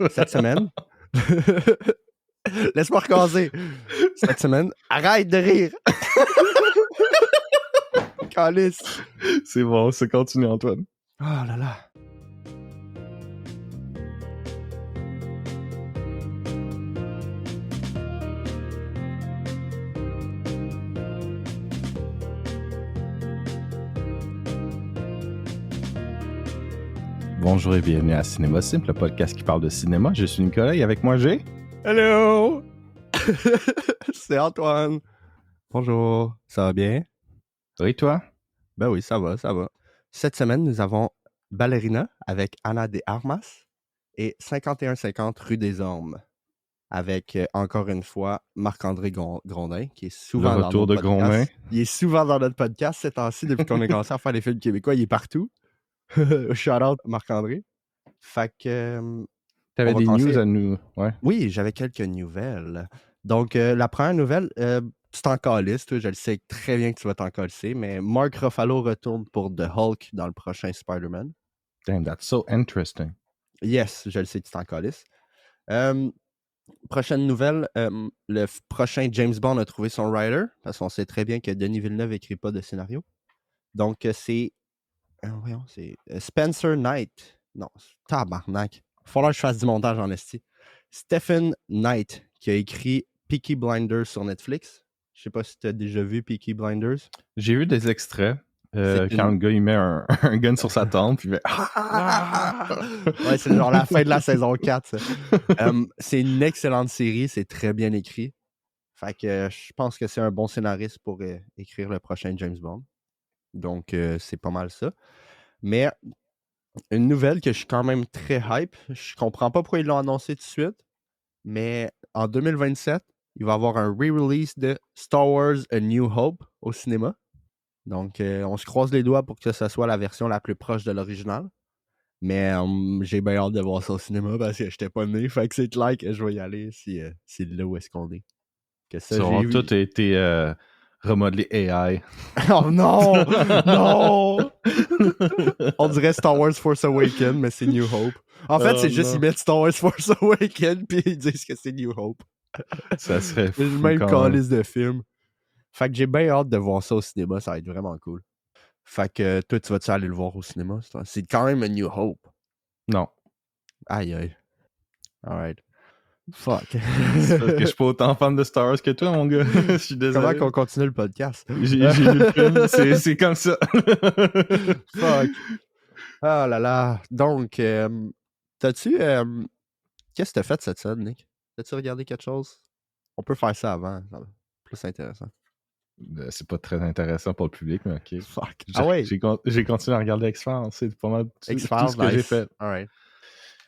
Cette semaine... Laisse-moi recasser. Cette semaine, arrête de rire. Calice. C'est bon, ça continue, Antoine. Oh là là. Bonjour et bienvenue à Cinéma Simple, le podcast qui parle de cinéma. Je suis Nicolas et avec moi j'ai... Hello. C'est Antoine. Bonjour. Ça va bien? Oui, toi? Ben oui, ça va, ça va. Cette semaine, nous avons Ballerina avec Ana de Armas et 5150 rue des Ormes avec, encore une fois, Marc-André Grondin, qui est souvent Le dans retour notre de Grondin. podcast. Il est souvent dans notre podcast ces temps-ci, depuis qu'on a commencé à faire des films québécois. Il est partout. Shout-out Marc-André. Fait que... T'avais des news à nous... Ouais. Oui, j'avais quelques nouvelles. Donc, la première nouvelle, tu t'en calisses, toi, je le sais très bien que tu vas t'en calisser, mais Mark Ruffalo retourne pour The Hulk dans le prochain Spider-Man. Damn, that's so interesting. Yes, je le sais que tu t'en calisses. Prochaine nouvelle, le prochain James Bond a trouvé son writer, parce qu'on sait très bien que Denis Villeneuve n'écrit pas de scénario. Donc, c'est... voyons, c'est Spencer Knight. Non, tabarnak. Il va falloir que je fasse du montage en esti. Stephen Knight, qui a écrit Peaky Blinders sur Netflix. Je sais pas si tu as déjà vu Peaky Blinders. J'ai vu des extraits quand le gars il met un gun sur sa tempe, puis il fait... Ouais, c'est genre la fin de la saison 4. C'est une excellente série, c'est très bien écrit. Fait que je pense que c'est un bon scénariste pour écrire le prochain James Bond. Donc, c'est pas mal ça. Mais une nouvelle que je suis quand même très hype. Je comprends pas pourquoi ils l'ont annoncé tout de suite. Mais en 2027, il va y avoir un re-release de Star Wars A New Hope au cinéma. Donc, on se croise les doigts pour que ce soit la version la plus proche de l'original. Mais j'ai bien hâte de voir ça au cinéma parce que j'étais pas né. Fait que c'est clair que je vais y aller si c'est là où est-ce qu'on est. Que ça, Ça j'ai vu. tout a été remodelé AI. Oh non! Non! On dirait Star Wars Force Awakens, mais c'est New Hope. En fait, c'est juste ils mettent Star Wars Force Awakens puis ils disent que c'est New Hope. Ça serait fou. C'est le même quand même. calice de film. Fait que j'ai bien hâte de voir ça au cinéma, ça va être vraiment cool. Fait que toi, tu vas-tu aller le voir au cinéma? C'est quand même a New Hope. Non. Aïe aïe. Alright. Fuck. C'est parce que je suis pas autant fan de Star Wars que toi, mon gars. Je suis désolé. Comment qu'on continue le podcast? J'ai vu le film, c'est comme ça. Fuck. Ah là là. Donc, t'as-tu... qu'est-ce que t'as fait cette semaine, Nick? T'as-tu regardé quelque chose? On peut faire ça avant. Ça va être plus intéressant. C'est pas très intéressant pour le public, mais ok. Fuck. Ah ouais? J'ai continué à regarder X-Files. C'est pas mal tout ce que j'ai fait. Alright.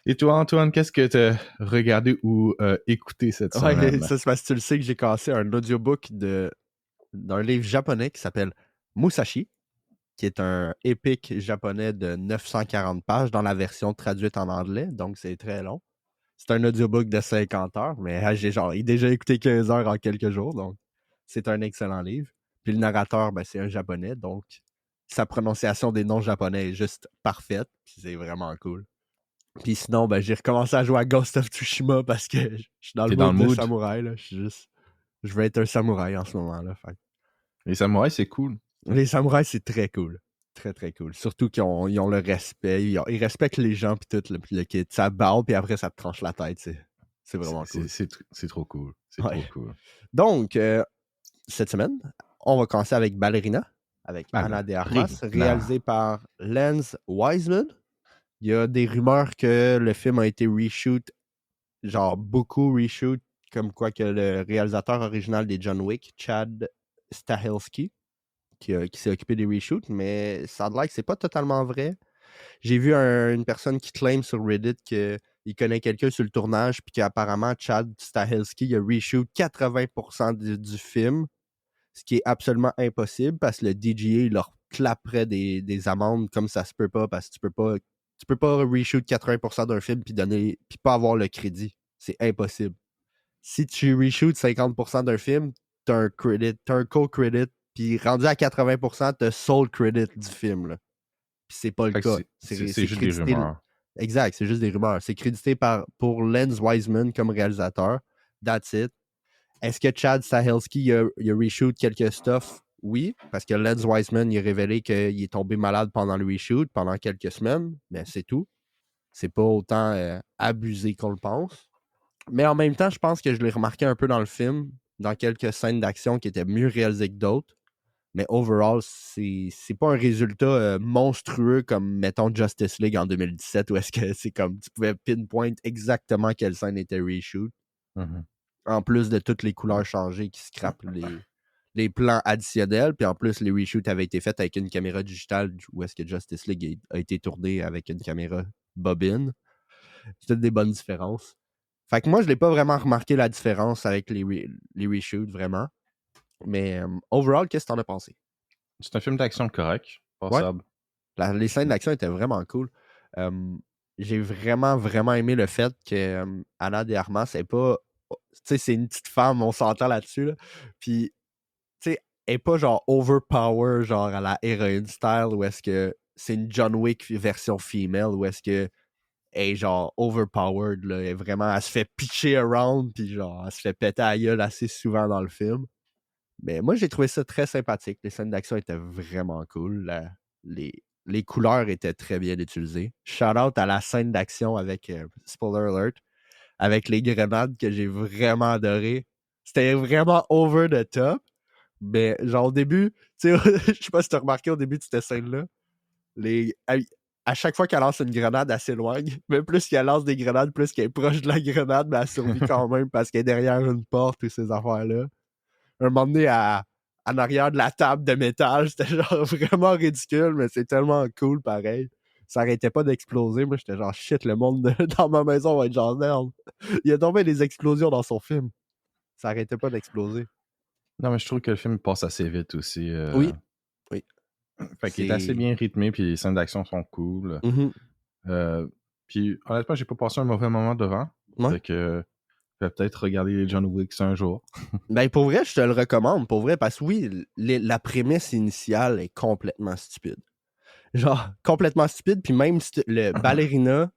Et toi, Antoine, qu'est-ce que t'as regardé ou écouté cette semaine? Ouais, ça c'est parce que tu le sais que j'ai cassé un audiobook d'un livre japonais qui s'appelle Musashi, qui est un épique japonais de 940 pages dans la version traduite en anglais, donc c'est très long. C'est un audiobook de 50 heures, mais j'ai déjà écouté 15 heures en quelques jours, donc c'est un excellent livre. Puis le narrateur, ben, c'est un japonais, donc sa prononciation des noms japonais est juste parfaite, puis c'est vraiment cool. Puis sinon, ben, j'ai recommencé à jouer à Ghost of Tsushima parce que je suis dans le mood de samouraï. Là. Je veux être un samouraï en ce moment. Là. Fait. Les samouraïs, c'est cool. Les samouraïs, c'est très cool. Très, très cool. Surtout qu'ils ont le respect. Ils respectent les gens, puis tout. Puis le kit. Ça balle, puis après, ça te tranche la tête. C'est vraiment cool. C'est trop cool. C'est ouais. trop cool. Donc, cette semaine, on va commencer avec Ballerina, avec Ana de Armas, réalisé par Lance Wiseman. Il y a des rumeurs que le film a été reshoot, genre beaucoup reshoot, comme quoi que le réalisateur original des John Wick, Chad Stahelski, qui s'est occupé des reshoots, mais ça a l'air que c'est pas totalement vrai. J'ai vu une personne qui claim sur Reddit qu'il connaît quelqu'un sur le tournage, puis qu'apparemment Chad Stahelski a reshoot 80% du film, ce qui est absolument impossible parce que le DGA il leur clapperait des amendes comme ça se peut pas, parce que tu peux pas reshoot 80% d'un film puis pas avoir le crédit. C'est impossible. Si tu reshoot 50% d'un film, t'as un co-credit, puis rendu à 80%, t'as sole credit du film. Là. Puis c'est pas le cas. C'est juste des rumeurs. Exact, c'est juste des rumeurs. C'est crédité pour Lens Wiseman comme réalisateur. That's it. Est-ce que Chad Stahelski a reshoot quelques stuff? Oui, parce que Lens Wiseman il a révélé qu'il est tombé malade pendant le reshoot, pendant quelques semaines, mais c'est tout. C'est pas autant abusé qu'on le pense. Mais en même temps, je pense que je l'ai remarqué un peu dans le film, dans quelques scènes d'action qui étaient mieux réalisées que d'autres. Mais overall, c'est pas un résultat monstrueux comme, mettons, Justice League en 2017, où est-ce que c'est comme tu pouvais pinpoint exactement quelle scène était reshoot. Mm-hmm. En plus de toutes les couleurs changées qui scrapent les plans additionnels. Puis en plus, les reshoots avaient été faits avec une caméra digitale où est-ce que Justice League a été tourné avec une caméra bobine. C'est toutes des bonnes différences. Fait que moi, je l'ai pas vraiment remarqué la différence avec les reshoots, vraiment. Mais overall, qu'est-ce que t'en as pensé? C'est un film d'action correct, passable. Ouais. Les scènes d'action étaient vraiment cool. J'ai vraiment, vraiment aimé le fait que Ana de Armas, c'est pas... Tu sais, c'est une petite femme, on s'entend là-dessus. Là. Puis, tu sais, elle est pas genre overpower, genre à la héroïne style, où est-ce que c'est une John Wick version female, où est-ce que elle est genre overpowered, là. Elle se fait pitcher around, puis genre, elle se fait péter à la gueule assez souvent dans le film. Mais moi, j'ai trouvé ça très sympathique. Les scènes d'action étaient vraiment cool. Les couleurs étaient très bien utilisées. Shout out à la scène d'action avec, spoiler alert, avec les grenades que j'ai vraiment adoré. C'était vraiment over the top. Mais genre au début, tu sais, je sais pas si t'as remarqué au début de cette scène-là, à chaque fois qu'elle lance une grenade, elle s'éloigne. Même plus qu'elle lance des grenades, plus qu'elle est proche de la grenade, mais elle survit quand même parce qu'elle est derrière une porte ou ces affaires-là. Un moment donné, en arrière de la table de métal, c'était genre vraiment ridicule, mais c'est tellement cool pareil. Ça arrêtait pas d'exploser. Moi, j'étais genre shit, le monde dans ma maison va être genre merde. Il y a tombé des explosions dans son film. Ça arrêtait pas d'exploser. Non, mais je trouve que le film passe assez vite aussi. Oui. Fait qu'il est assez bien rythmé, puis les scènes d'action sont cool. Mm-hmm. Puis honnêtement, j'ai pas passé un mauvais moment devant. Ouais. Fait que je vais peut-être regarder les John Wick un jour. Ben pour vrai, je te le recommande, pour vrai, parce que oui, la prémisse initiale est complètement stupide. Genre, complètement stupide, puis même le ballerina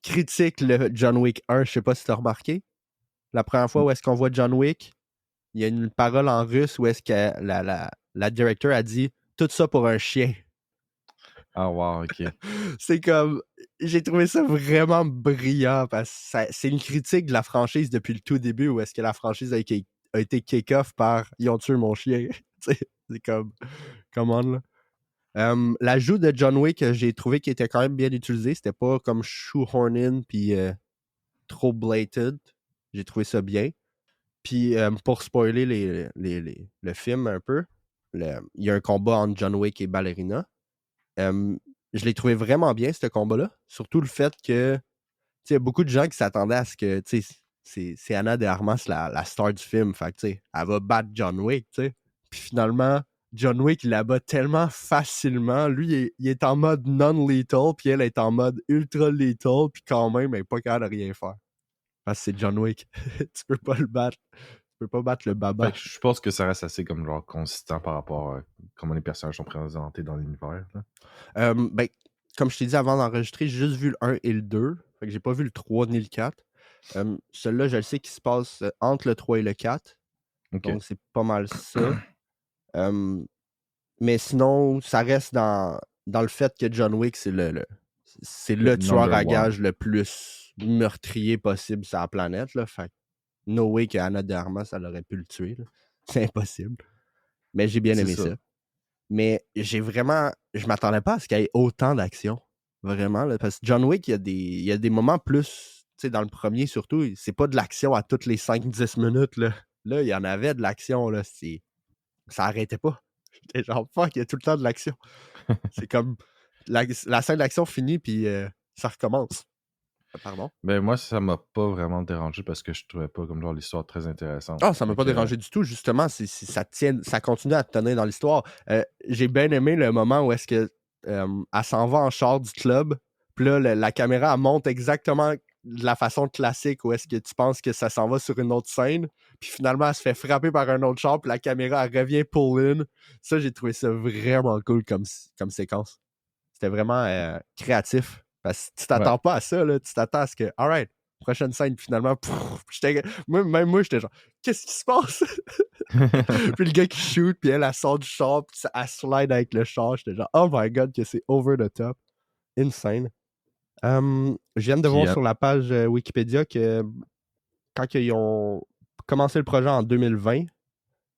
critique le John Wick 1, je sais pas si t'as remarqué. La première fois où est-ce qu'on voit John Wick, il y a une parole en russe où est-ce que la directeur a dit « Tout ça pour un chien ». Ah wow, ok. C'est comme... J'ai trouvé ça vraiment brillant parce que c'est une critique de la franchise depuis le tout début où est-ce que la franchise a été kick-off par « Ils ont tué mon chien ». C'est comme... Come on, là. L'ajout de John Wick, j'ai trouvé qu'il était quand même bien utilisé. C'était pas comme shoehorn in puis trop blatant. J'ai trouvé ça bien. Puis pour spoiler le film un peu, il y a un combat entre John Wick et Ballerina. Je l'ai trouvé vraiment bien, ce combat-là. Surtout le fait que il y a beaucoup de gens qui s'attendaient à ce que c'est Ana de Armas la star du film. Fait que elle va battre John Wick. T'sais. Puis finalement, John Wick, il la bat tellement facilement. Lui, il est en mode non-lethal, puis elle est en mode ultra-lethal, puis quand même, elle n'est pas capable de rien faire. Parce que c'est John Wick. Tu peux pas le battre. Tu peux pas battre le baba. Fait que je pense que ça reste assez comme genre consistant par rapport à comment les personnages sont présentés dans l'univers. Ben, comme je t'ai dit avant d'enregistrer, j'ai juste vu le 1 et le 2. Fait que j'ai pas vu le 3 ni le 4. Celui-là, je le sais qu'il se passe entre le 3 et le 4. Okay. Donc, c'est pas mal ça. Mais sinon, ça reste dans le fait que John Wick, c'est le tueur à gages le plus meurtrier possible sur la planète. Là. Fait no way que Ana de Armas, elle aurait pu le tuer. Là. C'est impossible. Mais j'ai bien aimé ça. Mais je m'attendais pas à ce qu'il y ait autant d'action. Vraiment. Là, parce que John Wick, il y a des moments plus, tu sais, dans le premier surtout, c'est pas de l'action à toutes les 5-10 minutes. Là, il y en avait de l'action. Là, ça arrêtait pas. J'étais genre, fuck, il y a tout le temps de l'action. C'est comme, la scène d'action finit, puis ça recommence. Pardon? Ben moi, ça m'a pas vraiment dérangé parce que je trouvais pas comme genre l'histoire très intéressante. Ah, ça m'a pas dérangé du tout, justement. Ça continue à te tenir dans l'histoire. J'ai bien aimé le moment où est-ce que elle s'en va en char du club, puis là, la caméra, elle monte exactement de la façon classique où est-ce que tu penses que ça s'en va sur une autre scène, puis finalement, elle se fait frapper par un autre char, puis la caméra, elle revient pull-in. Ça, j'ai trouvé ça vraiment cool comme séquence. C'était vraiment créatif. Parce que tu t'attends pas à ça, là. Tu t'attends à ce que, alright, prochaine scène, finalement, même moi, j'étais genre, qu'est-ce qui se passe? Puis le gars qui shoot, puis elle sort du char, puis elle slide avec le char. J'étais genre, oh my god, que c'est over the top. Insane. Je viens de voir sur la page Wikipédia que quand ils ont commencé le projet en 2020,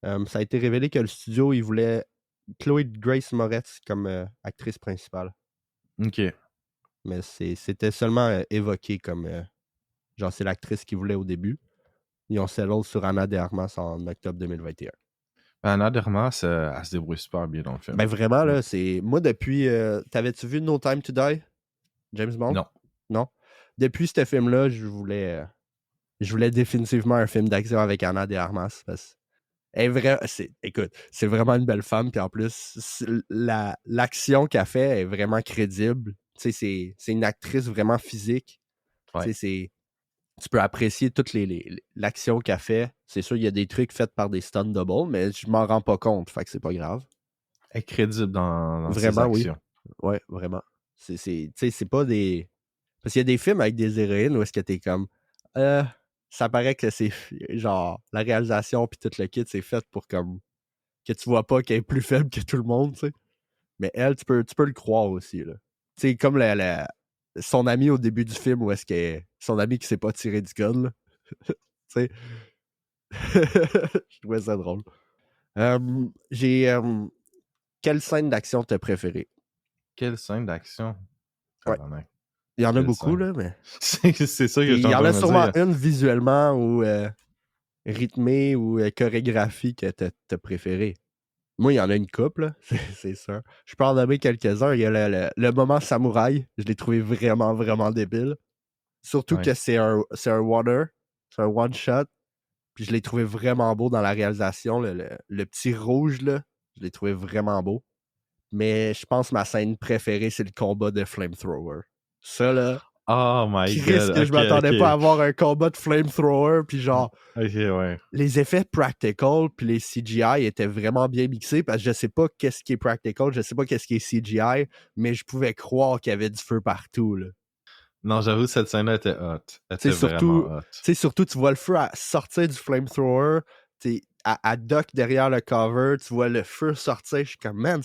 ça a été révélé que le studio, il voulait Chloé Grace Moretz comme actrice principale. OK. Mais c'était seulement évoqué comme genre c'est l'actrice qu'ils voulaient au début. Ils ont settled sur Ana de Armas en octobre 2021. Ana de Armas, elle se débrouille super bien dans le film. Ben vraiment, là, c'est... Moi, depuis... T'avais-tu vu No Time to Die? James Bond? Non? Depuis ce film-là, je voulais définitivement un film d'action avec Ana de Armas. Parce... Écoute, c'est vraiment une belle femme. Puis en plus, l'action qu'elle fait est vraiment crédible. Tu sais, c'est une actrice vraiment physique. Ouais. Tu peux apprécier toute l'action qu'elle fait. C'est sûr, il y a des trucs faits par des stunt doubles, mais je m'en rends pas compte. Fait que c'est pas grave. Elle est crédible dans vraiment, ses actions. Oui. Ouais, vraiment. C'est pas des... Parce qu'il y a des films avec des héroïnes où est-ce que t'es comme... ça paraît que c'est genre... La réalisation puis tout le kit, c'est fait pour comme... Que tu vois pas qu'elle est plus faible que tout le monde, tu sais. Mais elle, tu peux le croire aussi, là. Tu sais, comme son ami au début du film où est-ce que son ami qui s'est pas tiré du gun, là. Tu sais. Je trouvais ça drôle. Quelle scène d'action t'as préférée? Quelle scène d'action? Ouais. Il y en a beaucoup, là, mais... c'est ça que je Il y en a sûrement une visuellement ou rythmée ou chorégraphie que t'as préférée. Moi, il y en a une couple, c'est ça. Je peux en nommer quelques-uns. Il y a le moment samouraï. Je l'ai trouvé vraiment, vraiment débile. Surtout que c'est un one-shot. Puis je l'ai trouvé vraiment beau dans la réalisation. Le petit rouge, là, je l'ai trouvé vraiment beau. Mais je pense que ma scène préférée, c'est le combat de Flamethrower. Ça, là... Oh my god. Que je m'attendais pas à avoir un combat de Flamethrower, puis genre... ouais. Les effets practical puis les CGI étaient vraiment bien mixés, parce que je sais pas qu'est-ce qui est practical, je sais pas qu'est-ce qui est CGI, mais je pouvais croire qu'il y avait du feu partout, là. Non, j'avoue, cette scène-là était hot. Elle était vraiment hot. Surtout, tu vois le feu sortir du Flamethrower, à duck derrière le cover, tu vois le feu sortir, je suis comme, man,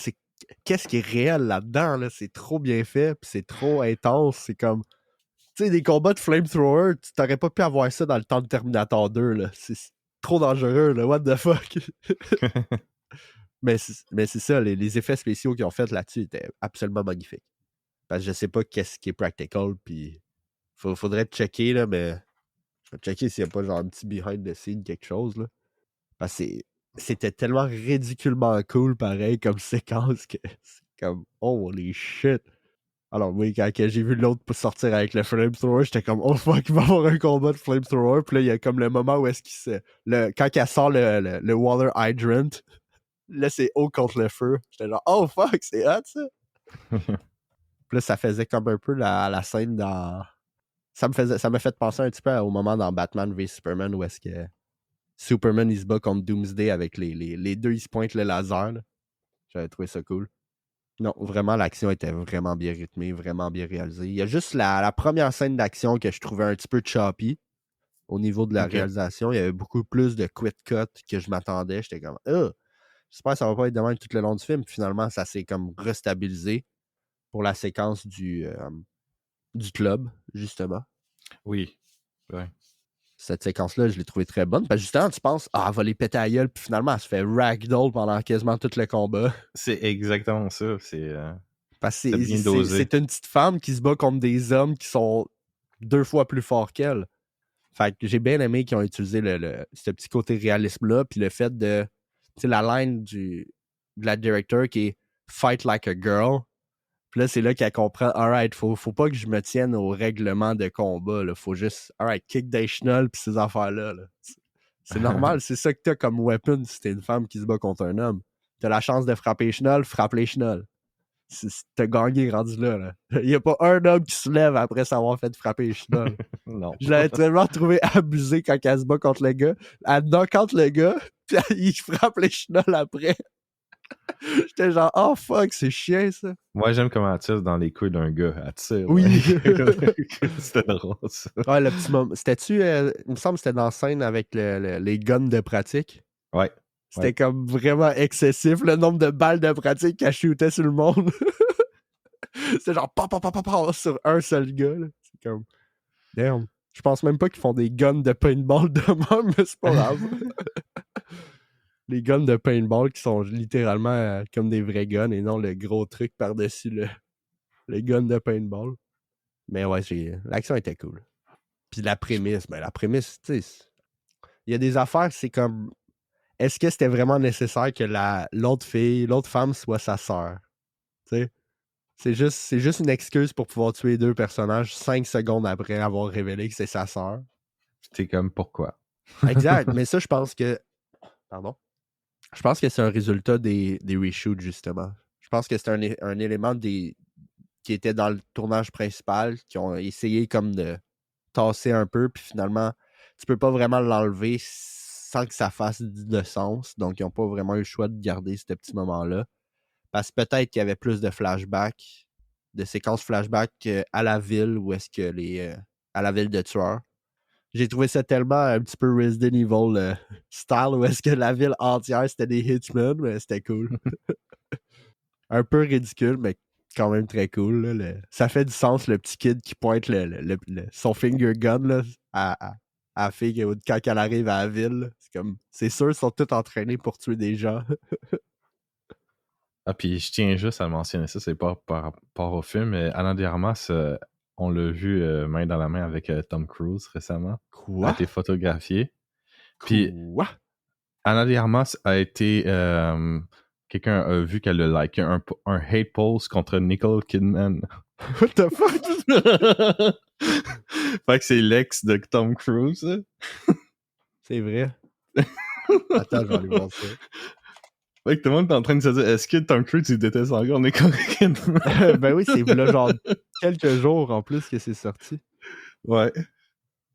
qu'est-ce qui est réel là-dedans, là? C'est trop bien fait, puis c'est trop intense, c'est comme... Tu sais, des combats de Flamethrower, tu t'aurais pas pu avoir ça dans le temps de Terminator 2, là. C'est trop dangereux, là. What the fuck? mais c'est ça, les effets spéciaux qu'ils ont fait là-dessus étaient absolument magnifiques. Parce que je sais pas qu'est-ce qui est practical, puis faudrait checker, là, mais je vais checker s'il y a pas genre un petit behind the scene, quelque chose, là. Parce que c'était tellement ridiculement cool, pareil, comme séquence, que c'est comme, holy shit! Alors oui, quand j'ai vu l'autre sortir avec le flamethrower, j'étais comme, oh fuck, il va y avoir un combat de flamethrower. Puis là, il y a comme le moment où est-ce qu'il se... quand elle sort le water hydrant, là, c'est eau contre le feu. J'étais genre, oh fuck, c'est hot, ça! Puis là, ça faisait comme un peu la scène dans... Ça m'a fait penser un petit peu au moment dans Batman v Superman où est-ce que Superman, il se bat contre Doomsday avec les deux, ils se pointent le laser, là. J'avais trouvé ça cool. Non, vraiment, l'action était vraiment bien rythmée, vraiment bien réalisée. Il y a juste la première scène d'action que je trouvais un petit peu choppy au niveau de la réalisation. Il y avait beaucoup plus de quick cut que je m'attendais. J'étais comme, j'espère que ça va pas être de même tout le long du film. Puis finalement, ça s'est comme restabilisé pour la séquence du club, justement. Oui, ouais. Cette séquence-là, je l'ai trouvée très bonne. Parce que justement, tu penses, elle va les péter à gueule, puis finalement, elle se fait ragdoll pendant quasiment tout le combat. C'est exactement ça. Parce que c'est une petite femme qui se bat contre des hommes qui sont 2 fois plus forts qu'elle. Fait que j'ai bien aimé qu'ils ont utilisé ce petit côté réalisme-là, puis le fait de... Tu sais, la line de la director qui est « Fight like a girl ». Puis là, c'est là qu'elle comprend « Alright, faut pas que je me tienne au règlement de combat, là. Faut juste, alright, kick des chenolles puis ces affaires-là. Là. » C'est normal, c'est ça que t'as comme weapon si t'es une femme qui se bat contre un homme. T'as la chance de frapper les chenolles, frappe les chenolles. T'as gagné rendu là. Il n'y a pas un homme qui se lève après s'avoir fait frapper les chenolles. Non. Je l'avais tellement trouvé abusé quand elle se bat contre le gars. Elle knock out le gars, puis il frappe les chenolles après. J'étais genre, oh fuck, c'est chiant ça. Moi, j'aime comment elle tire dans les couilles d'un gars. Elle tire. Oui. C'était drôle, ça. Ouais, le petit moment. C'était-tu, il me semble que c'était dans la scène avec les guns de pratique. Ouais. C'était comme vraiment excessif le nombre de balles de pratique qu'elle shootait sur le monde. C'était genre pa sur un seul gars. Là. C'est comme. Damn. Je pense même pas qu'ils font des guns de paintball de même, mais c'est pas grave. Les guns de paintball qui sont littéralement comme des vrais guns et non le gros truc par-dessus le gun de paintball. Mais ouais, l'action était cool. Puis la prémisse, tu sais, il y a des affaires, c'est comme. Est-ce que c'était vraiment nécessaire que l'autre femme soit sa sœur? Tu sais? C'est juste une excuse pour pouvoir tuer 2 personnages 5 secondes après avoir révélé que c'est sa sœur. T'es comme, pourquoi? Exact. Mais ça, je pense que. Pardon? Je pense que c'est un résultat des reshoots, justement. Je pense que c'est un élément qui était dans le tournage principal, qui ont essayé comme de tasser un peu, puis finalement, tu peux pas vraiment l'enlever sans que ça fasse de sens. Donc, ils n'ont pas vraiment eu le choix de garder ce petit moment-là. Parce que peut-être qu'il y avait plus de flashbacks, de séquences flashbacks à la ville, où est-ce que à la ville de tueurs. J'ai trouvé ça tellement un petit peu Resident Evil style, où est-ce que la ville entière c'était des hitmen, mais c'était cool. Un peu ridicule, mais quand même très cool. Là, ça fait du sens, le petit kid qui pointe son finger gun là, à la fille quand elle arrive à la ville. C'est comme, c'est sûr, ils sont tous entraînés pour tuer des gens. Ah, puis je tiens juste à mentionner ça, c'est pas par rapport au film, mais Ana de Armas, on l'a vu main dans la main avec Tom Cruise récemment. Quoi? A été photographié. Puis Quoi? Ana de Armas a été... quelqu'un a vu qu'elle a liké un hate post contre Nicole Kidman. What the fuck? Fait que c'est l'ex de Tom Cruise. C'est vrai. Attends, je vais aller voir ça. Fait que tout le monde est en train de se dire, est-ce que Tom Cruise, il déteste encore Nicole Kidman? Ben oui, c'est là genre quelques jours en plus que c'est sorti. Ouais.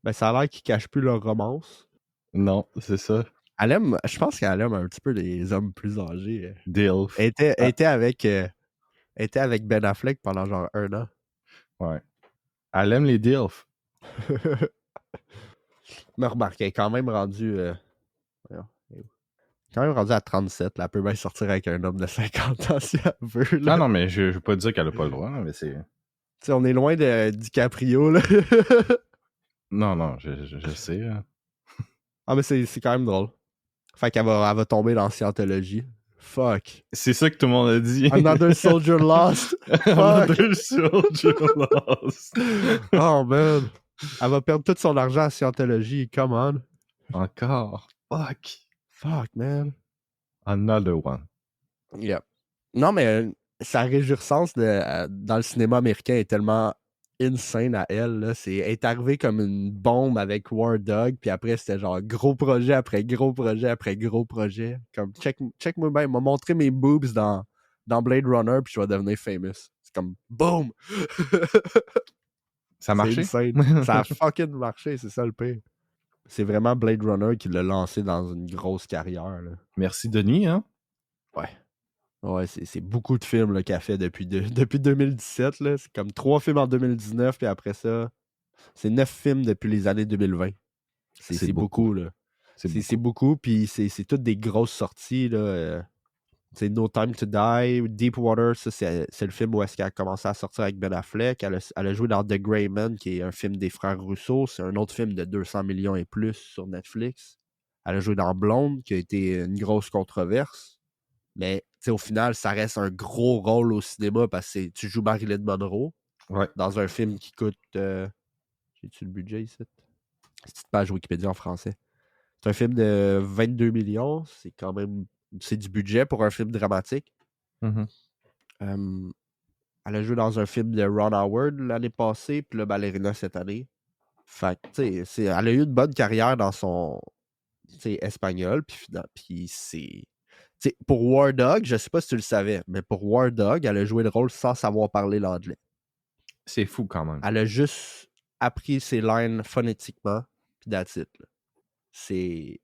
Ben ça a l'air qu'ils cachent plus leur romance. Non, c'est ça. Je pense qu'elle aime un petit peu les hommes plus âgés. Dilf. Elle était avec Ben Affleck pendant genre 1 an. Ouais. Elle aime les Dilf. Mais remarque, elle est quand même rendue... quand même rendue à 37. Là, elle peut bien sortir avec un homme de 50 ans si elle veut. Là. Ah non, mais je veux pas dire qu'elle a pas le droit, mais c'est... T'sais, on est loin de DiCaprio, là. Non, je sais. Hein. Ah, mais c'est quand même drôle. Fait qu'elle va tomber dans Scientologie. Fuck. C'est ça que tout le monde a dit. Another soldier lost. Another soldier lost. Oh, man. Elle va perdre tout son argent à Scientologie. Come on. Encore. Fuck, man. Another one. Yep. Non, mais sa réjouissance dans le cinéma américain est tellement insane à elle. Là. Elle est arrivée comme une bombe avec War Dog, puis après, c'était genre gros projet après gros projet après gros projet. Comme, check-moi bien, il m'a montré mes boobs dans Blade Runner, puis je vais devenir famous. C'est comme, boom! Ça a marché? Ça a fucking marché, c'est ça le pire. C'est vraiment Blade Runner qui l'a lancé dans une grosse carrière. Là. Merci, Denis, hein? Ouais. Ouais, c'est beaucoup de films qu'elle a fait depuis 2017. Là. C'est comme 3 films en 2019, puis après ça, c'est 9 films depuis les années 2020. C'est beaucoup, là. C'est beaucoup, puis c'est toutes des grosses sorties, là. C'est No Time to Die, Deepwater, ça, c'est le film où est-ce qu'elle a commencé à sortir avec Ben Affleck. Elle a joué dans The Gray Man, qui est un film des frères Russo. C'est un autre film de 200 millions et plus sur Netflix. Elle a joué dans Blonde, qui a été une grosse controverse. Mais au final, ça reste un gros rôle au cinéma parce que tu joues Marilyn Monroe dans un film qui coûte... J'ai-tu le budget ici? Petite page Wikipédia en français. C'est un film de 22 millions. C'est quand même... C'est du budget pour un film dramatique. Mm-hmm. Elle a joué dans un film de Ron Howard l'année passée, puis là, Ballerina cette année. Fait que, tu sais, elle a eu une bonne carrière dans son espagnol, puis c'est... T'sais, pour War Dog, je sais pas si tu le savais, mais pour War Dog, elle a joué le rôle sans savoir parler l'anglais. C'est fou quand même. Elle a juste appris ses lines phonétiquement, puis that's it. Là. C'est...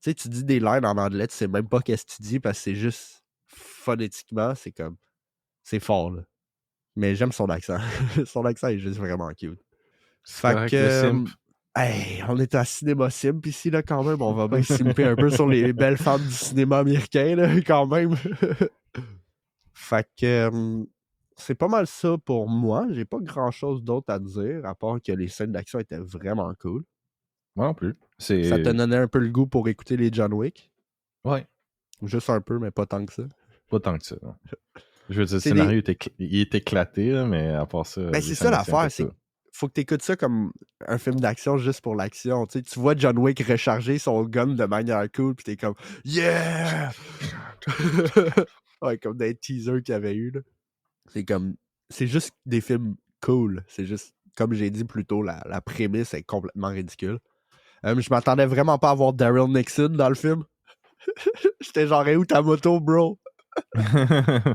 Tu sais, tu dis des lines en anglais, tu sais même pas qu'est-ce que tu dis parce que c'est juste phonétiquement, c'est comme... C'est fort, là. Mais j'aime son accent. Son accent est juste vraiment cute. Fait que... Hey, on est à Cinéma Simp ici, là, quand même. On va bien simper un peu sur les belles femmes du cinéma américain, là, quand même. Fait que... c'est pas mal ça pour moi. J'ai pas grand-chose d'autre à dire, à part que les scènes d'action étaient vraiment cool. Moi non plus. Ça te donnait un peu le goût pour écouter les John Wick? Ouais. Juste un peu, mais pas tant que ça. Pas tant que ça. Non. Je veux dire, le scénario il est éclaté, là, mais à part ça... Ben, c'est ça l'affaire, c'est faut que tu écoutes ça comme un film d'action juste pour l'action. Tu vois John Wick recharger son gun de manière cool, pis t'es comme « Yeah! » Ouais, comme des teasers qu'il y avait eu, là. C'est juste des films cool. C'est juste, comme j'ai dit plus tôt, la prémisse est complètement ridicule. Je m'attendais vraiment pas à voir Daryl Nixon dans le film. J'étais genre, où ta moto, bro? À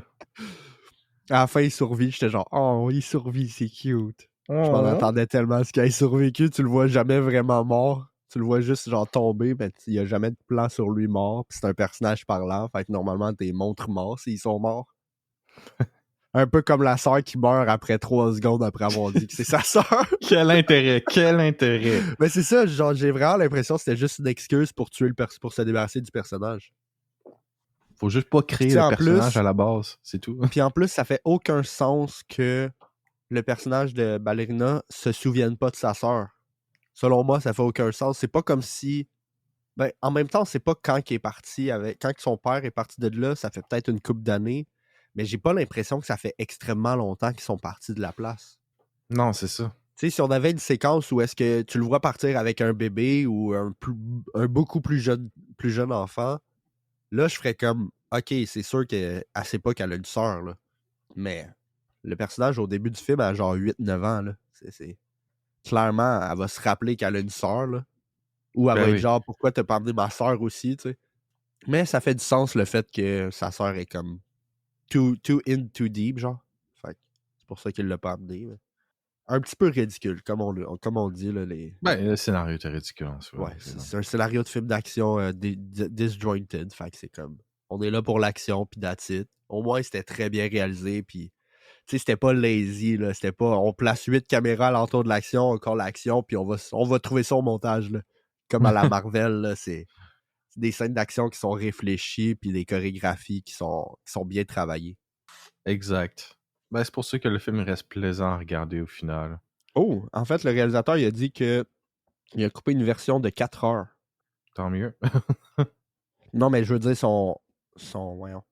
la fin, il survit. J'étais genre, oh, il survit, c'est cute. Je m'en attendais tellement à ce qu'il ait survécu. Tu le vois jamais vraiment mort. Tu le vois juste genre tomber, mais il n'y a jamais de plan sur lui mort. Puis c'est un personnage parlant. Fait que normalement, t'es montres morts s'ils sont morts. Un peu comme la sœur qui meurt après 3 secondes après avoir dit que c'est sa sœur. Quel intérêt! Mais c'est ça, genre, j'ai vraiment l'impression que c'était juste une excuse pour tuer pour se débarrasser du personnage. Faut juste pas créer le personnage à la base, c'est tout. Puis en plus, ça fait aucun sens que le personnage de Ballerina se souvienne pas de sa sœur. Selon moi, ça fait aucun sens. C'est pas comme si... Ben, en même temps, c'est pas quand il est parti quand son père est parti de là, ça fait peut-être une couple d'années, mais j'ai pas l'impression que ça fait extrêmement longtemps qu'ils sont partis de la place. Non, c'est ça. Tu sais, si on avait une séquence où est-ce que tu le vois partir avec un bébé ou un beaucoup plus jeune enfant, là, je ferais comme, OK, c'est sûr qu'elle sait pas qu'elle a une sœur, là. Mais le personnage, au début du film, a genre 8-9 ans, là. Clairement, elle va se rappeler qu'elle a une sœur, là. Ou elle va être genre, pourquoi t'as pas amené ma sœur aussi, tu sais. Mais ça fait du sens, le fait que sa sœur est comme too in, too deep, genre. Fait que c'est pour ça qu'il l'a pas amené, mais... Un petit peu ridicule, comme on dit, là, Ben, le scénario était ridicule en soi. Ouais, c'est un scénario de film d'action disjointed, fait que c'est comme... On est là pour l'action, puis that's it. Au moins, c'était très bien réalisé, puis... Tu sais, c'était pas lazy, là. C'était pas... On place 8 caméras alentour de l'action, encore l'action, puis on va trouver ça au montage, là. Comme à la Marvel, là, c'est des scènes d'action qui sont réfléchies, puis des chorégraphies qui sont bien travaillées. Exact. Ben, c'est pour ça que le film reste plaisant à regarder au final. Oh, en fait, le réalisateur, il a dit que il a coupé une version de 4 heures. Tant mieux. Non, mais je veux dire, voyons.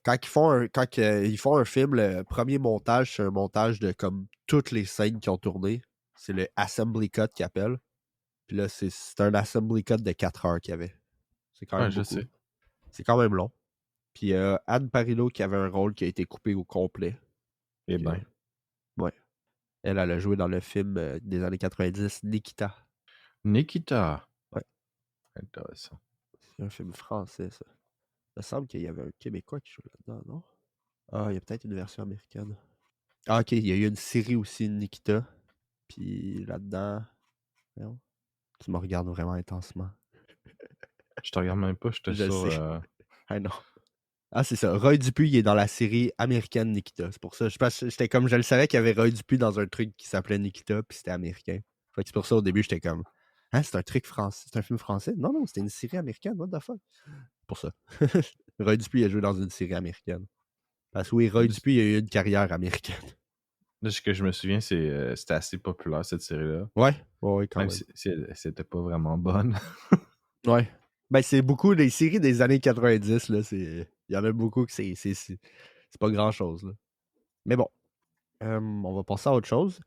Quand ils font un film, le premier montage, c'est un montage de comme toutes les scènes qui ont tourné. C'est le Assembly Cut qu'ils appellent. Puis là, c'est un Assembly Cut de 4 heures qu'il y avait. C'est quand même beaucoup. Je sais. C'est quand même long. Puis Anne Parillo qui avait un rôle qui a été coupé au complet. Eh bien. Ouais. Elle a joué dans le film des années 90, Nikita. Nikita. Ouais. Intéressant. C'est un film français, ça. Il me semble qu'il y avait un Québécois qui joue là-dedans, non? Ah, il y a peut-être une version américaine. Ah, ok, il y a eu une série aussi, Nikita. Puis là-dedans... Non? Tu me regardes vraiment intensement. Je te regarde même pas, je te sur... Ah non. Ah, c'est ça. Roy Dupuis, il est dans la série américaine Nikita. C'est pour ça. J'étais comme... Je le savais qu'il y avait Roy Dupuis dans un truc qui s'appelait Nikita, puis c'était américain. Fait que c'est pour ça, au début, j'étais comme... Hein, c'est un truc français? C'est un film français? Non, c'était une série américaine. What the fuck? Pour ça. Roy Dupuis a joué dans une série américaine. Parce que oui, Roy Dupuis a eu une carrière américaine. Là, ce que je me souviens, c'était assez populaire, cette série-là. Ouais, quand même. Si c'était pas vraiment bonne. Ouais. Ben, c'est beaucoup des séries des années 90, là. Il y en a beaucoup que c'est pas grand-chose, là. Mais bon. On va passer à autre chose.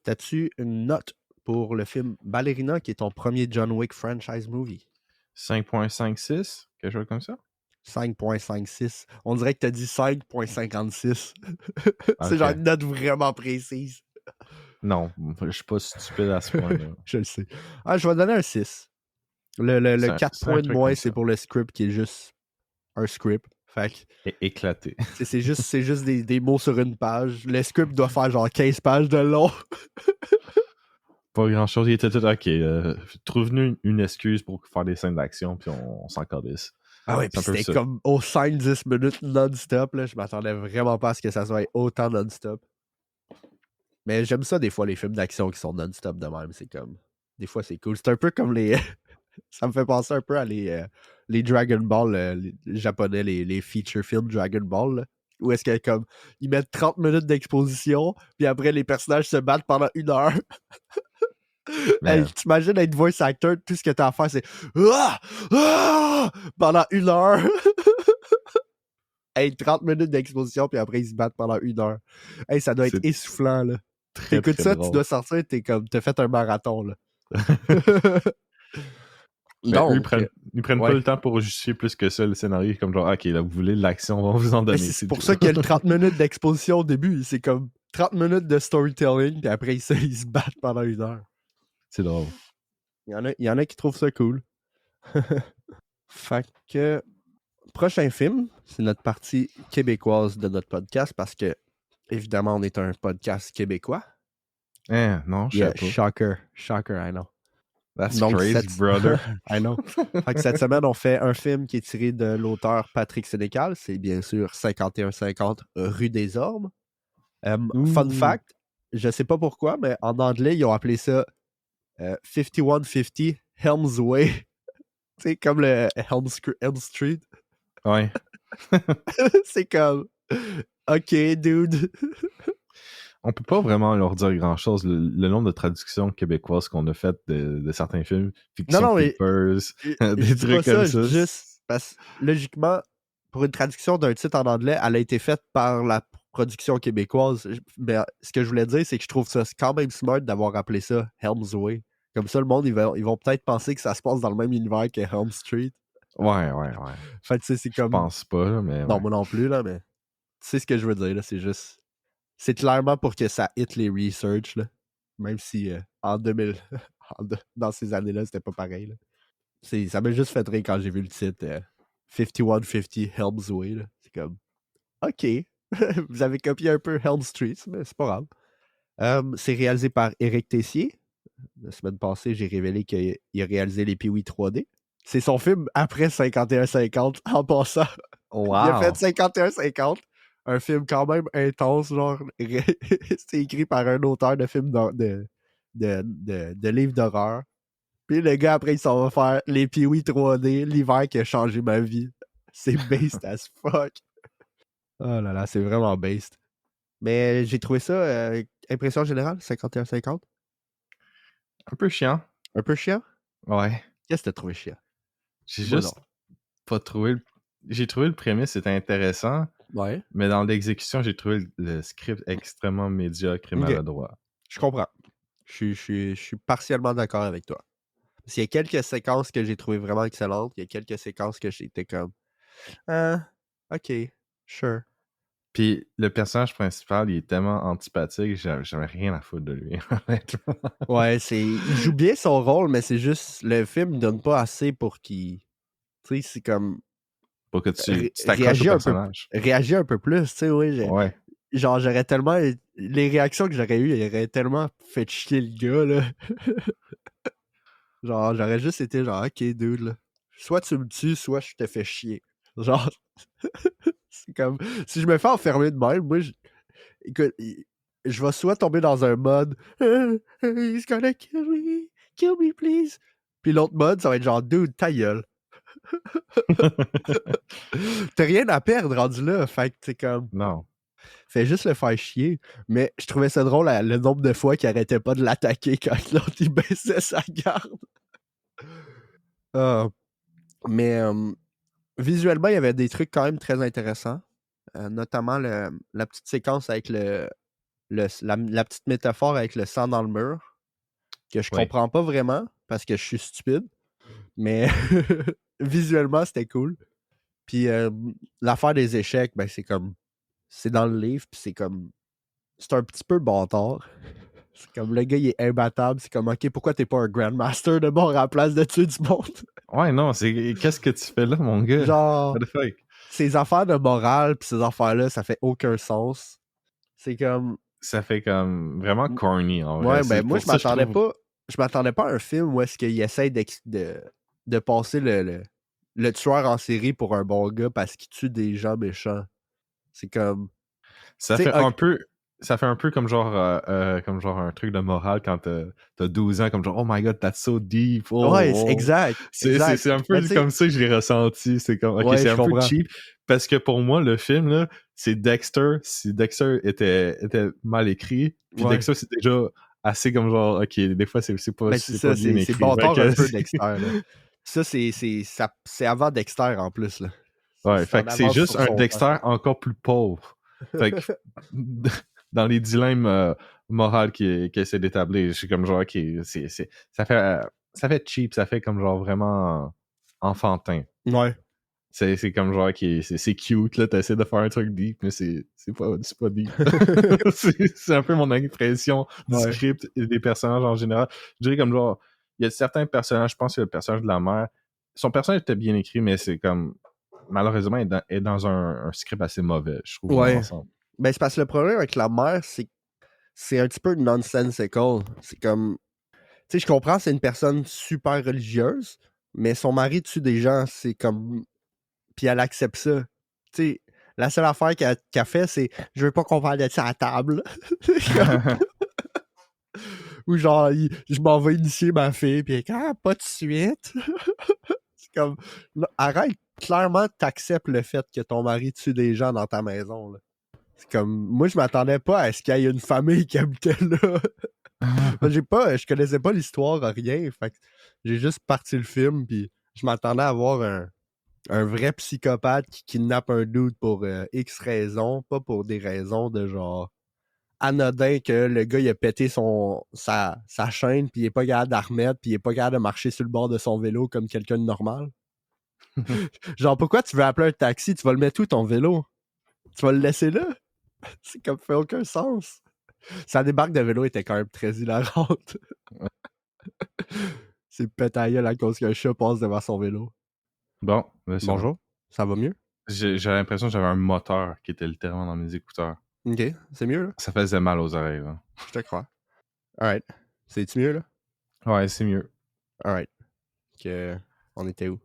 T'as-tu une note pour le film Ballerina, qui est ton premier John Wick franchise movie? 5.56? Quelque chose comme ça? 5.56. On dirait que t'as dit 5.56. C'est genre une note vraiment précise. Non, je suis pas stupide à ce point-là. Je le sais. Ah, je vais donner un 6. Le 4 points de moins, c'est pour le script qui est juste un script. Fait que, éclaté. C'est juste des mots sur une page. Le script doit faire genre 15 pages de long. Pas grand-chose. Il était tout OK. Trouve-nous une excuse pour faire des scènes d'action, puis on s'en calisse. Ah ouais, puis c'était comme aux 5-10 minutes non-stop. Là. Je m'attendais vraiment pas à ce que ça soit autant non-stop. Mais j'aime ça des fois, les films d'action qui sont non-stop de même. C'est comme... Des fois, c'est cool. C'est un peu comme les... ça me fait penser un peu à les Dragon Ball les japonais, les feature films Dragon Ball. Là, où est-ce que comme ils mettent 30 minutes d'exposition, puis après les personnages se battent pendant 1 heure. Hey, t'imagines être voice actor, tout ce que t'as à faire, c'est pendant 1 heure. Hey, 30 minutes d'exposition, puis après ils se battent pendant 1 heure. Hey, ça doit être essoufflant, là. T'écoutes ça, drôle. Tu dois sortir, t'as fait un marathon, là. Donc, ils prennent pas le temps pour justifier plus que ça le scénario, comme genre, ok, là, vous voulez de l'action, on va vous en donner. C'est pour ça qu'il y a le 30 minutes d'exposition au début. C'est comme 30 minutes de storytelling, puis après ils se battent pendant 1 heure. C'est drôle. Il y en a qui trouvent ça cool. Fait que, prochain film, c'est notre partie québécoise de notre podcast, parce que, évidemment, on est un podcast québécois. Non, je sais pas. Shocker, I know. That's crazy, brother. I know. Fait que cette semaine, on fait un film qui est tiré de l'auteur Patrick Sénécal. C'est bien sûr 5150 Rue des Ormes. Fun fact, je sais pas pourquoi, mais en anglais, ils ont appelé ça 5150 Helm's Way. Tu sais, comme le Helm Street. Ouais. C'est comme... OK, dude. On peut pas vraiment leur dire grand-chose. Le nombre de traductions québécoises qu'on a faites de certains films, Fiction Papers, des trucs comme ça. Juste parce que, logiquement, pour une traduction d'un titre en anglais, elle a été faite par la production québécoise. Mais ce que je voulais dire, c'est que je trouve ça quand même smart d'avoir appelé ça Helm's Way. Comme ça, le monde, ils vont peut-être penser que ça se passe dans le même univers que Helm Street. Ouais. Fait que, c'est comme... Je pense pas, mais... Non, moi non plus, là, mais... Tu sais ce que je veux dire, là, c'est juste... C'est clairement pour que ça hit les research, là. Même si en 2000, dans ces années-là, c'était pas pareil. Là. Ça m'a juste fait rire quand j'ai vu le titre 5150 Helm's Way. Là. C'est comme, OK, vous avez copié un peu Helm Street, mais c'est pas grave. C'est réalisé par Éric Tessier. La semaine passée, j'ai révélé qu'il a réalisé les Pee-Wee 3D. C'est son film après 5150 en passant. Wow. Il a fait 5150. Un film quand même intense, genre, c'est écrit par un auteur de films de livres d'horreur. Puis le gars, après, il s'en va faire les Pee-Wee 3D, l'hiver qui a changé ma vie. C'est based as fuck. Oh là là, c'est vraiment based. Mais j'ai trouvé ça, impression générale, 51-50. Un peu chiant. Un peu chiant? Ouais. Qu'est-ce que t'as trouvé chiant? J'ai juste pas trouvé... J'ai trouvé le prémisse, c'était intéressant. Ouais. Mais dans l'exécution, j'ai trouvé le script extrêmement médiocre et maladroit. Je comprends. Je suis partiellement d'accord avec toi. Parce qu'il y a quelques séquences que j'ai trouvées vraiment excellentes. Il y a quelques séquences que j'étais comme... OK, sure. Puis le personnage principal, il est tellement antipathique, j'avais rien à foutre de lui, honnêtement. Ouais, il joue bien son rôle, mais c'est juste... Le film ne donne pas assez pour qu'il... Tu sais, c'est comme... Pour que tu t'accroches au personnage. Réagis un peu plus, tu sais, oui. Ouais. Genre, j'aurais tellement... Les réactions que j'aurais eues, il aurait tellement fait chier le gars, là. Genre, j'aurais juste été genre, OK, dude, là. Soit tu me tues, soit je te fais chier. Genre, c'est comme... Si je me fais enfermer de même, moi, écoute, je vais soit tomber dans un mode He's gonna kill me, please. Puis l'autre mode, ça va être genre, dude, ta gueule. T'as rien à perdre rendu là, fait que c'est comme... Non. Fais juste le faire chier. Mais je trouvais ça drôle le nombre de fois qu'il arrêtait pas de l'attaquer quand l'autre il baissait sa garde. Mais visuellement, il y avait des trucs quand même très intéressants. Notamment la petite séquence avec la petite métaphore avec le sang dans le mur. Que je comprends pas vraiment parce que je suis stupide. Mais visuellement, c'était cool. Puis l'affaire des échecs, ben c'est comme... C'est dans le livre, puis c'est comme... C'est un petit peu bâtard. C'est comme le gars, il est imbattable. C'est comme, OK, pourquoi t'es pas un Grandmaster de bord à la place de tuer du monde? Ouais, non, qu'est-ce que tu fais là, mon gars? Genre, ces affaires de morale, puis ces affaires-là, ça fait aucun sens. C'est comme... Ça fait comme vraiment corny, en vrai. Ouais, ben moi, je m'attendais pas à un film où est-ce qu'il essaie de passer le tueur en série pour un bon gars parce qu'il tue des gens méchants. C'est comme... Ça fait un peu comme genre un truc de morale quand t'as 12 ans, comme genre, oh my god, that's so deep. Oh, ouais, oh. exact. C'est un peu comme ça que je l'ai ressenti. C'est comme, ok, ouais, c'est un comprends. peu cheap. Parce que pour moi, le film, là, c'est Dexter. Si Dexter était mal écrit, puis Dexter, c'est déjà assez comme genre, ok, des fois, c'est pas, c'est pas bien écrit. C'est bâtard un peu Dexter, là. Ça, c'est avant Dexter, en plus, là. Ouais, fait que c'est juste un Dexter encore plus pauvre. Fait que dans les dilemmes moraux qu'il essaie d'établir, je suis comme genre, ok, ça fait cheap, ça fait comme genre vraiment enfantin. Ouais. C'est comme genre, c'est cute, là, t'essaies de faire un truc deep, mais c'est pas deep. c'est un peu mon impression du script et des personnages en général. Je dirais comme genre, il y a certains personnages, je pense que le personnage de la mère, son personnage était bien écrit, mais c'est comme, malheureusement, est dans un script assez mauvais, je trouve, dans l'ensemble. Ben, c'est parce que le problème avec la mère, c'est un petit peu nonsensical. C'est comme... Tu sais, je comprends, c'est une personne super religieuse, mais son mari tue des gens, c'est comme... Puis elle accepte ça. Tu sais, la seule affaire qu'elle fait, c'est « Je veux pas qu'on parle de ça à table. » Ou genre, je m'en vais initier ma fille, puis elle est pas de suite. C'est comme... Arrête, clairement, t'acceptes le fait que ton mari tue des gens dans ta maison, là. C'est comme, moi, je m'attendais pas à ce qu'il y ait une famille qui habitait là. Je connaissais pas l'histoire, rien. Fait que j'ai juste parti le film, puis je m'attendais à voir un vrai psychopathe qui kidnappe un dude pour X raisons, pas pour des raisons de genre anodin que le gars il a pété sa chaîne, puis il est pas capable d'en remettre, puis il est pas capable de marcher sur le bord de son vélo comme quelqu'un de normal. Genre, pourquoi tu veux appeler un taxi? Tu vas le mettre où ton vélo? Tu vas le laisser là? C'est comme, fait aucun sens. Sa débarque de vélo était quand même très hilarante. C'est pétaillé à cause qu'un chat passe devant son vélo. Bon, bonjour, ça va mieux? J'ai l'impression que j'avais un moteur qui était littéralement dans mes écouteurs. Ok, c'est mieux là? Ça faisait mal aux oreilles, là. Je te crois. Alright. C'est-tu mieux là? Ouais, c'est mieux. Alright. On était où?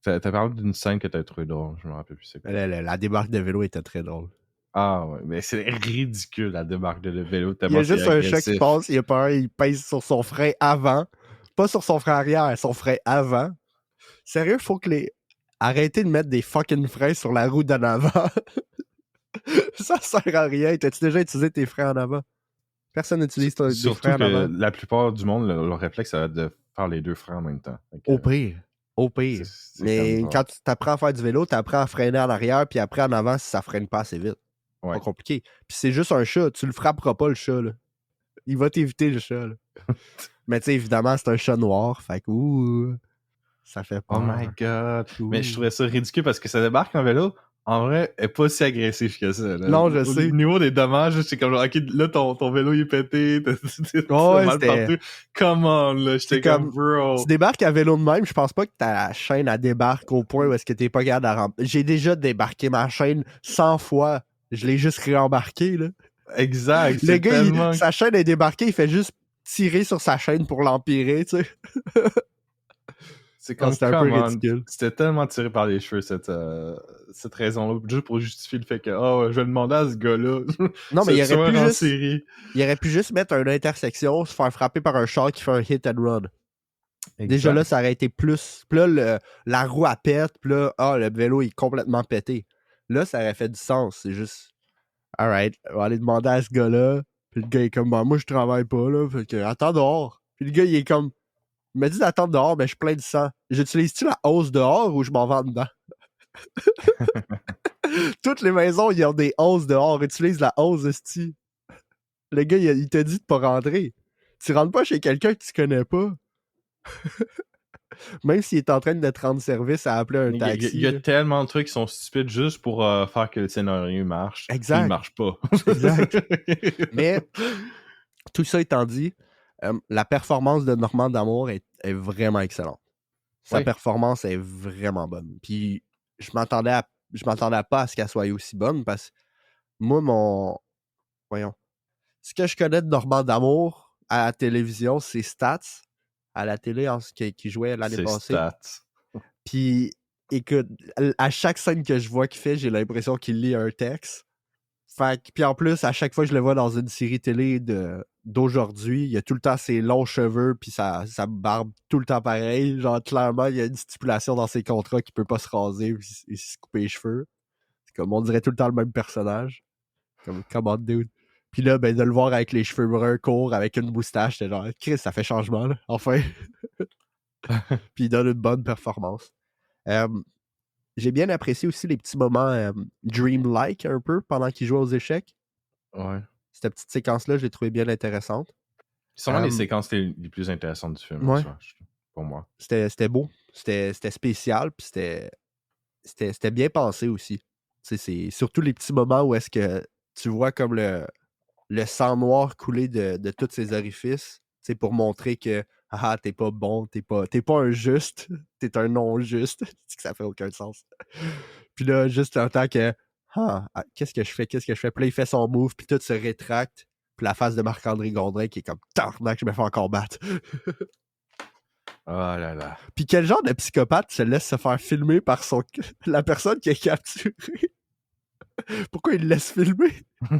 T'as parlé d'une scène que t'as trouvé drôle, je me rappelle plus c'est quoi. La débarque de vélo était très drôle. Ah ouais, mais c'est ridicule la débarque de vélo. Il y a juste un chat qui passe, il pèse sur son frein avant. Pas sur son frein arrière, son frein avant. Sérieux, faut que arrêtez de mettre des fucking freins sur la roue d'en avant. Ça sert à rien. T'as-tu déjà utilisé tes freins en avant? Personne n'utilise tes freins en avant. La plupart du monde, leur réflexe, ça va être de faire les deux freins en même temps. Au pire. Mais quand tu t'apprends à faire du vélo, t'apprends à freiner en arrière, puis après en avant si ça freine pas assez vite. Ouais. Pas compliqué. Puis c'est juste un chat. Tu le frapperas pas, le chat, là. Il va t'éviter, le chat, là. Mais tu sais, évidemment, c'est un chat noir. Fait que, ça fait peur. Oh my god. Mais je trouvais ça ridicule parce que ça débarque en vélo. En vrai, elle est pas si agressif que ça. Là. Non, je sais. Au niveau des dommages, c'est comme genre, ok, là, ton vélo, il est pété. T'as mal partout. Come on, là. J'étais comme, bro. Tu débarques à vélo de même, je pense pas que ta chaîne, elle débarque au point où est-ce que t'es pas capable de remplir. J'ai déjà débarqué ma chaîne 100 fois. Je l'ai juste réembarqué, là. Exact. Le gars, sa chaîne est débarquée, il fait juste tirer sur sa chaîne pour l'empirer, tu sais. C'est comme c'était un peu ridicule. C'était tellement tiré par les cheveux, cette raison-là, juste pour justifier le fait que, je vais demander à ce gars-là. Non, mais il aurait pu juste mettre une intersection, se faire frapper par un char qui fait un hit and run. Exact. Déjà là, ça aurait été plus. Puis là, la roue à pète, puis là, le vélo est complètement pété. Là, ça aurait fait du sens. C'est juste, alright, on va aller demander à ce gars-là. Puis le gars est comme, moi, je travaille pas, là. Fait que, attends dehors. Puis le gars, il est comme, il m'a dit d'attendre dehors, mais je suis plein de sang. J'utilise-tu la hausse dehors ou je m'en vais en dedans? Toutes les maisons, ils ont des hausses dehors. Utilise la hausse, esti. Le gars, il t'a dit de pas rentrer. Tu rentres pas chez quelqu'un que tu connais pas. Même s'il est en train de te rendre service à appeler un taxi. Il y a tellement de trucs qui sont stupides juste pour faire que le scénario marche. Exact. Il marche pas. Exact. Mais, tout ça étant dit, la performance de Normand D'Amour est vraiment excellente. Sa performance est vraiment bonne. Puis, je m'attendais pas à ce qu'elle soit aussi bonne parce que moi, ce que je connais de Normand D'Amour à la télévision, c'est Stats. À la télé, qui jouait l'année passée. Stats. Puis, écoute, à chaque scène que je vois qu'il fait, j'ai l'impression qu'il lit un texte. Puis en plus, à chaque fois que je le vois dans une série télé d'aujourd'hui, il a tout le temps ses longs cheveux puis sa barbe tout le temps pareil. Genre, clairement, il y a une stipulation dans ses contrats qu'il peut pas se raser et se couper les cheveux. C'est comme, on dirait tout le temps le même personnage. Comme, come on, dude. Puis là, ben, de le voir avec les cheveux bruns courts, avec une moustache, j'étais genre, Chris, ça fait changement, là, enfin. Puis il donne une bonne performance. J'ai bien apprécié aussi les petits moments dreamlike un peu pendant qu'il jouait aux échecs. Ouais. Cette petite séquence-là, je l'ai trouvée bien intéressante. C'est sûrement les séquences les plus intéressantes du film, ouais. pour moi. C'était beau. C'était spécial, puis c'était bien pensé aussi. C'est surtout les petits moments où est-ce que tu vois comme le sang noir couler de tous ces orifices, pour montrer que t'es pas bon, t'es pas un juste, t'es un non-juste. C'est que ça fait aucun sens. Puis là, juste en tant que qu'est-ce que je fais? Puis là, il fait son move, puis tout se rétracte. Puis la face de Marc-André Gondrin qui est comme tarnac, je me fais encore battre. Oh là là. Puis quel genre de psychopathe se laisse se faire filmer par la personne qui est capturée? Pourquoi il le laisse filmer?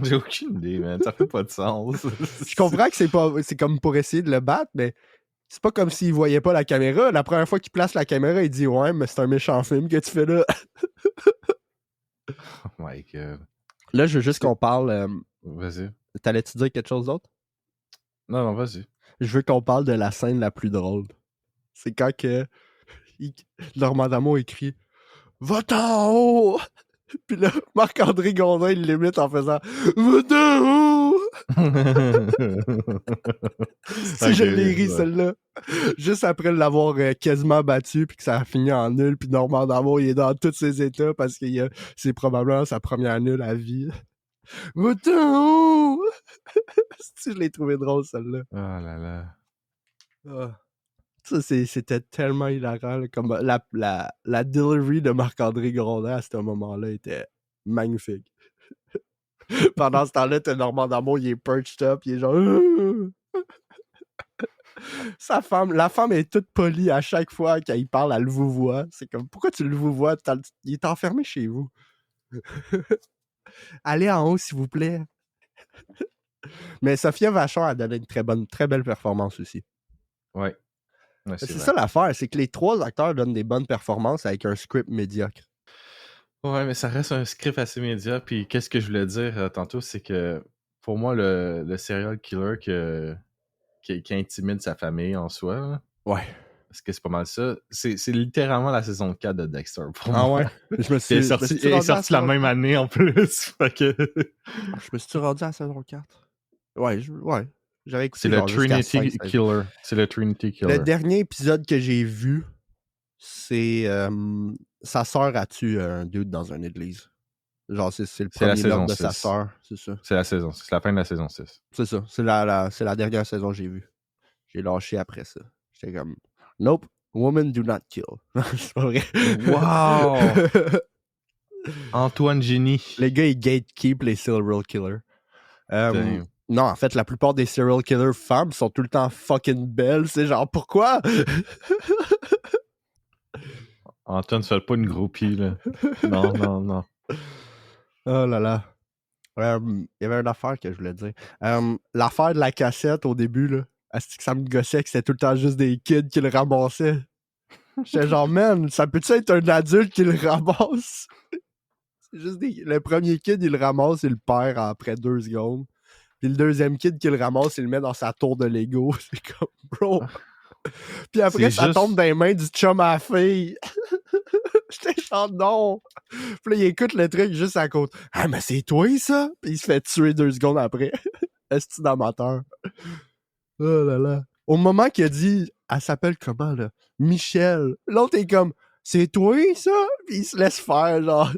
J'ai aucune idée, man. Ça fait pas de sens. Je comprends que c'est comme pour essayer de le battre, mais c'est pas comme s'il voyait pas la caméra. La première fois qu'il place la caméra, il dit « Ouais, mais c'est un méchant film que tu fais là. » Oh my God. Là, je veux juste qu'on parle... Vas-y. T'allais-tu dire quelque chose d'autre? Non, vas-y. Je veux qu'on parle de la scène la plus drôle. C'est quand que Normandamo écrit « Va-t'en haut! » Puis là, Marc-André Gondin, il l'imite en faisant « Va-t'en haut! » Si je l'ai ri, celle-là. Juste après l'avoir quasiment battu, puis que ça a fini en nul, puis Normandamo, il est dans tous ses états parce que c'est probablement sa première nulle à vie. Va-t'en haut! Si je l'ai trouvé drôle, celle-là. Oh là là. Ça, c'était tellement hilarant. Là, comme la delivery de Marc-André Grondin à ce moment-là était magnifique. Pendant ce temps-là, t'as Normandamo, il est perched up, il est genre... la femme est toute polie à chaque fois qu'il parle, elle le vouvoie. C'est comme, pourquoi tu le vouvoies? Il est enfermé chez vous. Allez en haut, s'il vous plaît. Mais Sophia Vachon a donné une très belle performance aussi. Ouais. C'est ça l'affaire, c'est que les 3 acteurs donnent des bonnes performances avec un script médiocre. Ouais, mais ça reste un script assez médiocre. Puis qu'est-ce que je voulais dire tantôt, c'est que pour moi, le serial killer qui intimide sa famille en soi, là, ouais. Parce que c'est pas mal ça. C'est littéralement la saison 4 de Dexter pour moi. Ah ouais? Je me suis sorti la même année en plus. Fait que... Je me suis rendu à la saison 4. Ouais, j'avais écouté. C'est le Trinity Killer. C'est le Trinity Killer. Le dernier épisode que j'ai vu, c'est sa sœur a tué un dude dans une église. Genre, c'est le premier meurtre de sa sœur, c'est ça. C'est la fin de la saison 6. C'est ça. C'est la dernière saison que j'ai vue. J'ai lâché après ça. J'étais comme, nope, women do not kill. C'est pas vrai. Wow! Antoine Génie. Les gars, ils gatekeep les serial killers. Non, en fait, la plupart des serial killers femmes sont tout le temps fucking belles. C'est genre, pourquoi? Antoine, fais pas une groupie, là. Non. Oh là là. Il y avait une affaire que je voulais dire. L'affaire de la cassette au début, là. Est-ce que ça me gossait que c'était tout le temps juste des kids qui le ramassaient? J'étais genre, man, ça peut-tu être un adulte qui le ramasse? C'est juste le premier kid, il le ramasse, il le perd après 2 secondes. Puis le deuxième kid qui le ramasse, il le met dans sa tour de Lego. C'est comme, bro. Puis après, ça tombe dans les mains du chum à la fille. J'étais genre, non. Puis là, il écoute le truc juste à côté. Ah, mais c'est toi, ça? Puis il se fait tuer 2 secondes après. Est-ce d'amateur? Oh là là. Au moment qu'il a dit, elle s'appelle comment, là? Michel. L'autre est comme, c'est toi, ça? Puis il se laisse faire, genre.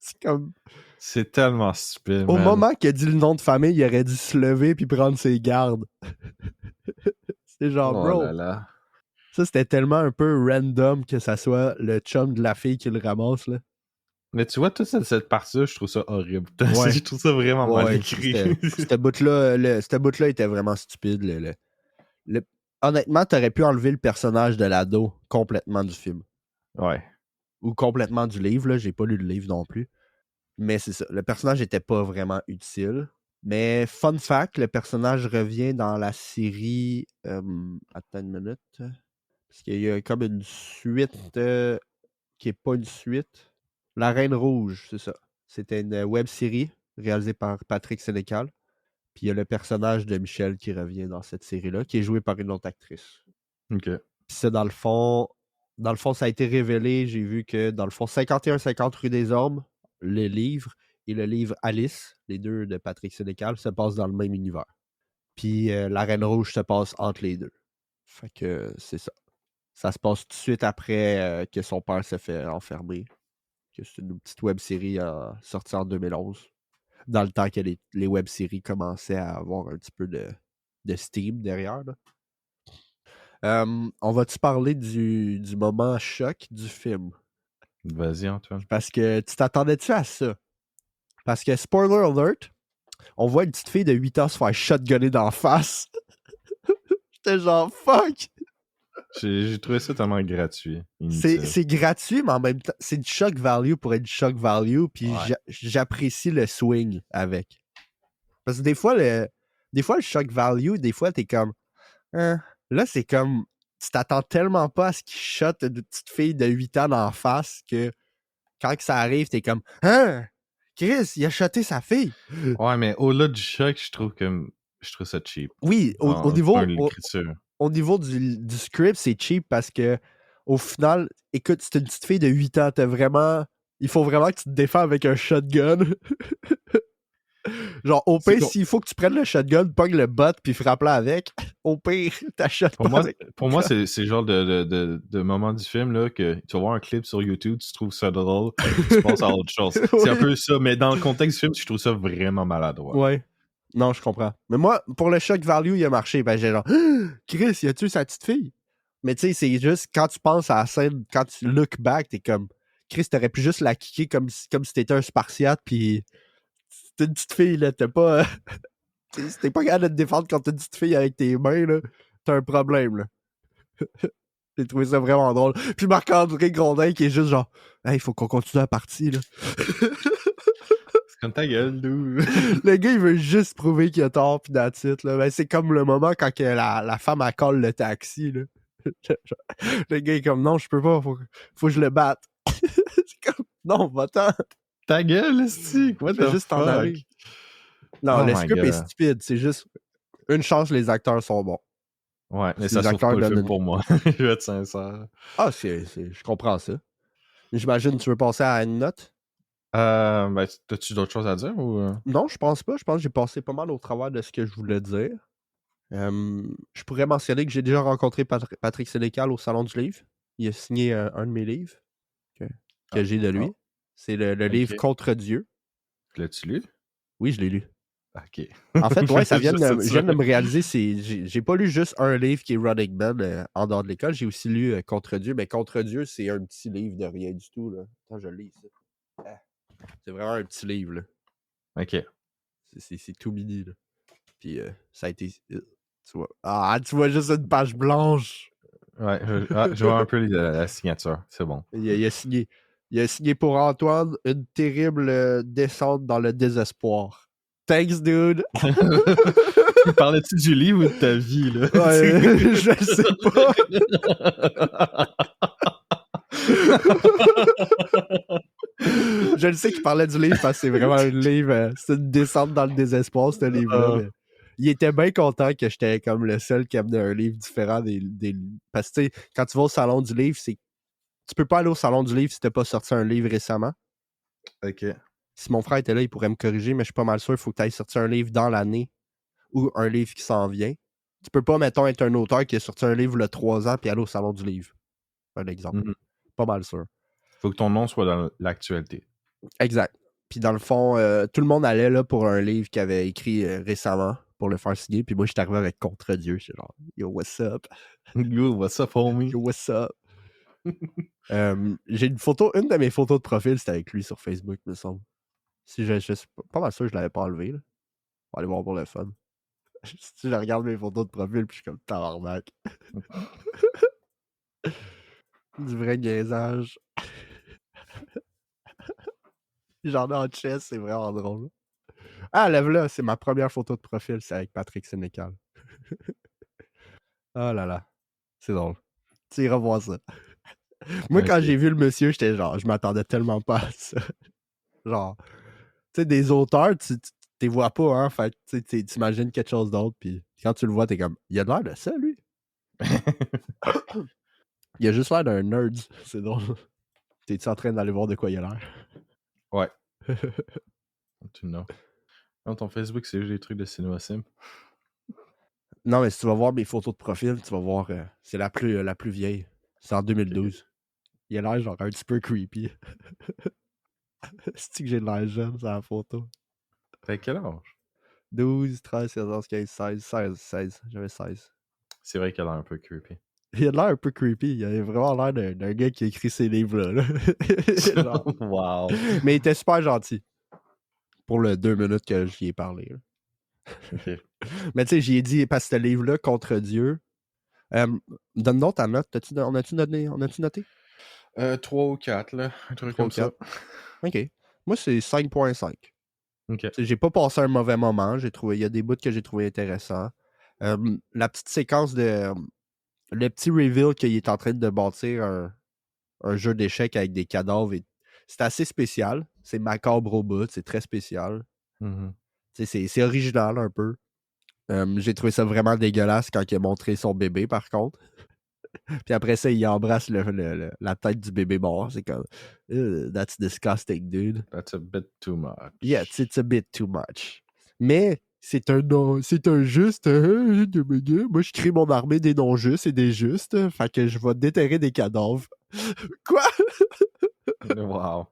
C'est comme... C'est tellement stupide, Au moment qu'il a dit le nom de famille, il aurait dû se lever puis prendre ses gardes. C'est genre, bro. Là là. Ça, c'était tellement un peu random que ça soit le chum de la fille qui le ramasse, là. Mais tu vois, toute cette partie-là, je trouve ça horrible. Ouais. Je trouve ça vraiment mal écrit. Cette bout-là était vraiment stupide. Honnêtement, t'aurais pu enlever le personnage de l'ado complètement du film. Ouais. Ou complètement du livre, là. J'ai pas lu le livre non plus. Mais c'est ça. Le personnage était pas vraiment utile. Mais fun fact, le personnage revient dans la série... attends une minute. Parce qu'il y a comme une suite qui est pas une suite. La Reine Rouge, c'est ça. C'était une web-série réalisée par Patrick Sénécal. Puis il y a le personnage de Michel qui revient dans cette série-là, qui est joué par une autre actrice. OK. Puis ça, dans le fond, ça a été révélé. J'ai vu que, dans le fond, 51-50 rue des Ormes, le livre, et le livre Alice, les deux de Patrick Sénécal, se passent dans le même univers. Puis La Reine Rouge se passe entre les deux. Fait que c'est ça. Ça se passe tout de suite après que son père s'est fait enfermer. Que c'est une petite web-série sortie en 2011. Dans le temps que les web-séries commençaient à avoir un petit peu de steam derrière. On va-tu parler du moment choc du film? Vas-y, Antoine. Parce que tu t'attendais-tu à ça? Parce que, spoiler alert, on voit une petite fille de 8 ans se faire shotgunner d'en face. J'étais genre, fuck! J'ai trouvé ça tellement gratuit. C'est gratuit, mais en même temps, c'est du shock value pour être du shock value, puis Ouais. j'apprécie le swing avec. Parce que des fois, le shock value, des fois, t'es comme... Hein? Là, c'est comme... Tu t'attends tellement pas à ce qu'il shot une petite fille de 8 ans d'en face que quand que ça arrive, t'es comme... Hein? Chris, il a shoté sa fille! Ouais, mais au-delà du choc, je trouve ça cheap. Oui, au niveau du script, c'est cheap parce que au final, écoute, c'est une petite fille de 8 ans, il faut vraiment que tu te défends avec un shotgun. Genre, au pire, s'il faut que tu prennes le shotgun, pogne le bot puis frappe-la avec, au pire, t'achètes pas avec. Pour moi, c'est le genre de moment du film là, que tu vas voir un clip sur YouTube, tu trouves ça drôle, tu passes à autre chose. Oui. C'est un peu ça, mais dans le contexte du film, je trouve ça vraiment maladroit. Ouais. Non, je comprends. Mais moi, pour le shock value, il a marché. Ben, j'ai genre, Chris, il a tué sa petite fille. Mais tu sais, c'est juste quand tu penses à la scène, quand tu look back, t'es comme, Chris, t'aurais pu juste la kicker comme si t'étais un Spartiate, puis t'es une petite fille, là. T'es pas. Si t'es pas capable de te défendre contre une petite fille avec tes mains, là, t'as un problème, là. J'ai trouvé ça vraiment drôle. Puis Marc-André Grondin qui est juste genre, hey, il faut qu'on continue la partie, là. C'est comme ta gueule, d'où. Le gars, il veut juste prouver qu'il a tort, pis that's it, là. Ben, c'est comme le moment quand que la femme, elle colle le taxi, là. Le gars est comme, non, je peux pas, faut que je le batte. C'est comme, non, va-t'en. Ta gueule, esti, what the juste fuck? en aller. Non, Oh le my script God. est stupide, c'est juste une chance, les acteurs sont bons. Ouais, mais Si ça les sauve pas acteurs le film donnent pour moi. Je vais être sincère. Ah, je comprends ça. J'imagine tu veux passer à une note? Ben, t'as-tu d'autres choses à dire ou. Non, je pense pas. Je pense que j'ai passé pas mal au travers de ce que je voulais dire. Je pourrais mentionner que j'ai déjà rencontré Patrick Sénécal au Salon du Livre. Il a signé un de mes livres que j'ai de lui. C'est le livre Contre Dieu. L'as-tu lu? Oui, je l'ai lu. Ok. En fait, ouais, je viens de me réaliser. J'ai pas lu juste un livre qui est Running Man en dehors de l'école. J'ai aussi lu Contre Dieu. Mais Contre Dieu, c'est un petit livre de rien du tout. Là. Attends, je le lis ici. C'est vraiment un petit livre. Là. Ok. C'est tout mini. Là. Puis ça a été. Tu vois juste une page blanche. Ouais, je vois un peu la signature. C'est bon. Il a signé. Il a signé pour Antoine une terrible descente dans le désespoir. Thanks, dude. Parlais-tu du livre ou de ta vie, là? Ouais, je sais pas. Je le sais qu'il parlait du livre parce que c'est vraiment un livre. C'est une descente dans le désespoir, ce livre-là. Mais il était bien content que j'étais comme le seul qui amenait un livre différent des. Parce que, tu sais, quand tu vas au salon du livre, tu peux pas aller au salon du livre si t'as pas sorti un livre récemment. Ok. Si mon frère était là, il pourrait me corriger, mais je suis pas mal sûr qu'il faut que tu ailles sortir un livre dans l'année ou un livre qui s'en vient. Tu peux pas, mettons, être un auteur qui a sorti un livre il y a 3 ans puis aller au salon du livre. Un exemple. Pas mal sûr. Faut que ton nom soit dans l'actualité. Exact. Puis dans le fond, tout le monde allait là pour un livre qu'il avait écrit récemment pour le faire signer. Puis moi, j'étais arrivé avec Contre Dieu. J'étais genre, yo, what's up? Yo, what's up, homie? Yo, what's up? J'ai une une de mes photos de profil, c'était avec lui sur Facebook, me semble. Si je suis pas mal sûr que je l'avais pas enlevé. Là. On va aller voir pour le fun. Si je regarde mes photos de profil, puis je suis comme tabarnak. Du vrai niaisage. J'en ai en chess, c'est vraiment drôle. Ah, lève-là, c'est ma première photo de profil, c'est avec Patrick Sénécal. Oh là là, c'est drôle. Tu iras voir ça. Moi, quand j'ai vu le monsieur, j'étais genre, je m'attendais tellement pas à ça. Genre, tu sais, des auteurs, tu t'es vois pas, hein, fait tu t'imagines quelque chose d'autre, puis quand tu le vois, t'es comme, il a l'air de ça, lui. Il a juste l'air d'un nerd, c'est drôle. T'es-tu en train d'aller voir de quoi il a l'air? Ouais. Tu know. Non, ton Facebook, c'est juste des trucs de CinemaSim. Non, mais si tu vas voir mes photos de profil, tu vas voir, c'est la plus vieille. C'est en 2012. Okay. Il a l'air genre un petit peu creepy. C'est-tu que j'ai de l'air jeune sur la photo? T'as quel âge? 12, 13, 14, 15, 16. J'avais 16. C'est vrai qu'il a l'air un peu creepy. Il a l'air un peu creepy. Il a vraiment l'air d'un gars qui a écrit ces livres-là. Genre. Wow. Mais il était super gentil. Pour le 2 minutes que j'y ai parlé. Okay. Mais tu sais, j'y ai dit, parce que ce livre-là, Contre Dieu. Donne-nous ta note. On a-tu noté? 3 ou 4, là. Un truc comme 4. Ça. OK. Moi, c'est 5.5. OK. J'ai pas passé un mauvais moment. Il y a des bouts que j'ai trouvé intéressants. La petite séquence de... le petit reveal qu'il est en train de bâtir un jeu d'échecs avec des cadavres. C'est assez spécial. C'est macabre au bout. C'est très spécial. Mm-hmm. C'est original un peu. J'ai trouvé ça vraiment dégueulasse quand il a montré son bébé, par contre. Puis après ça, il embrasse la tête du bébé mort. C'est comme, that's disgusting, dude. That's a bit too much. Yeah, it's a bit too much. Mais c'est un juste. Moi, je crée mon armée des non-justes et des justes. Fait que je vais déterrer des cadavres. Quoi? Wow.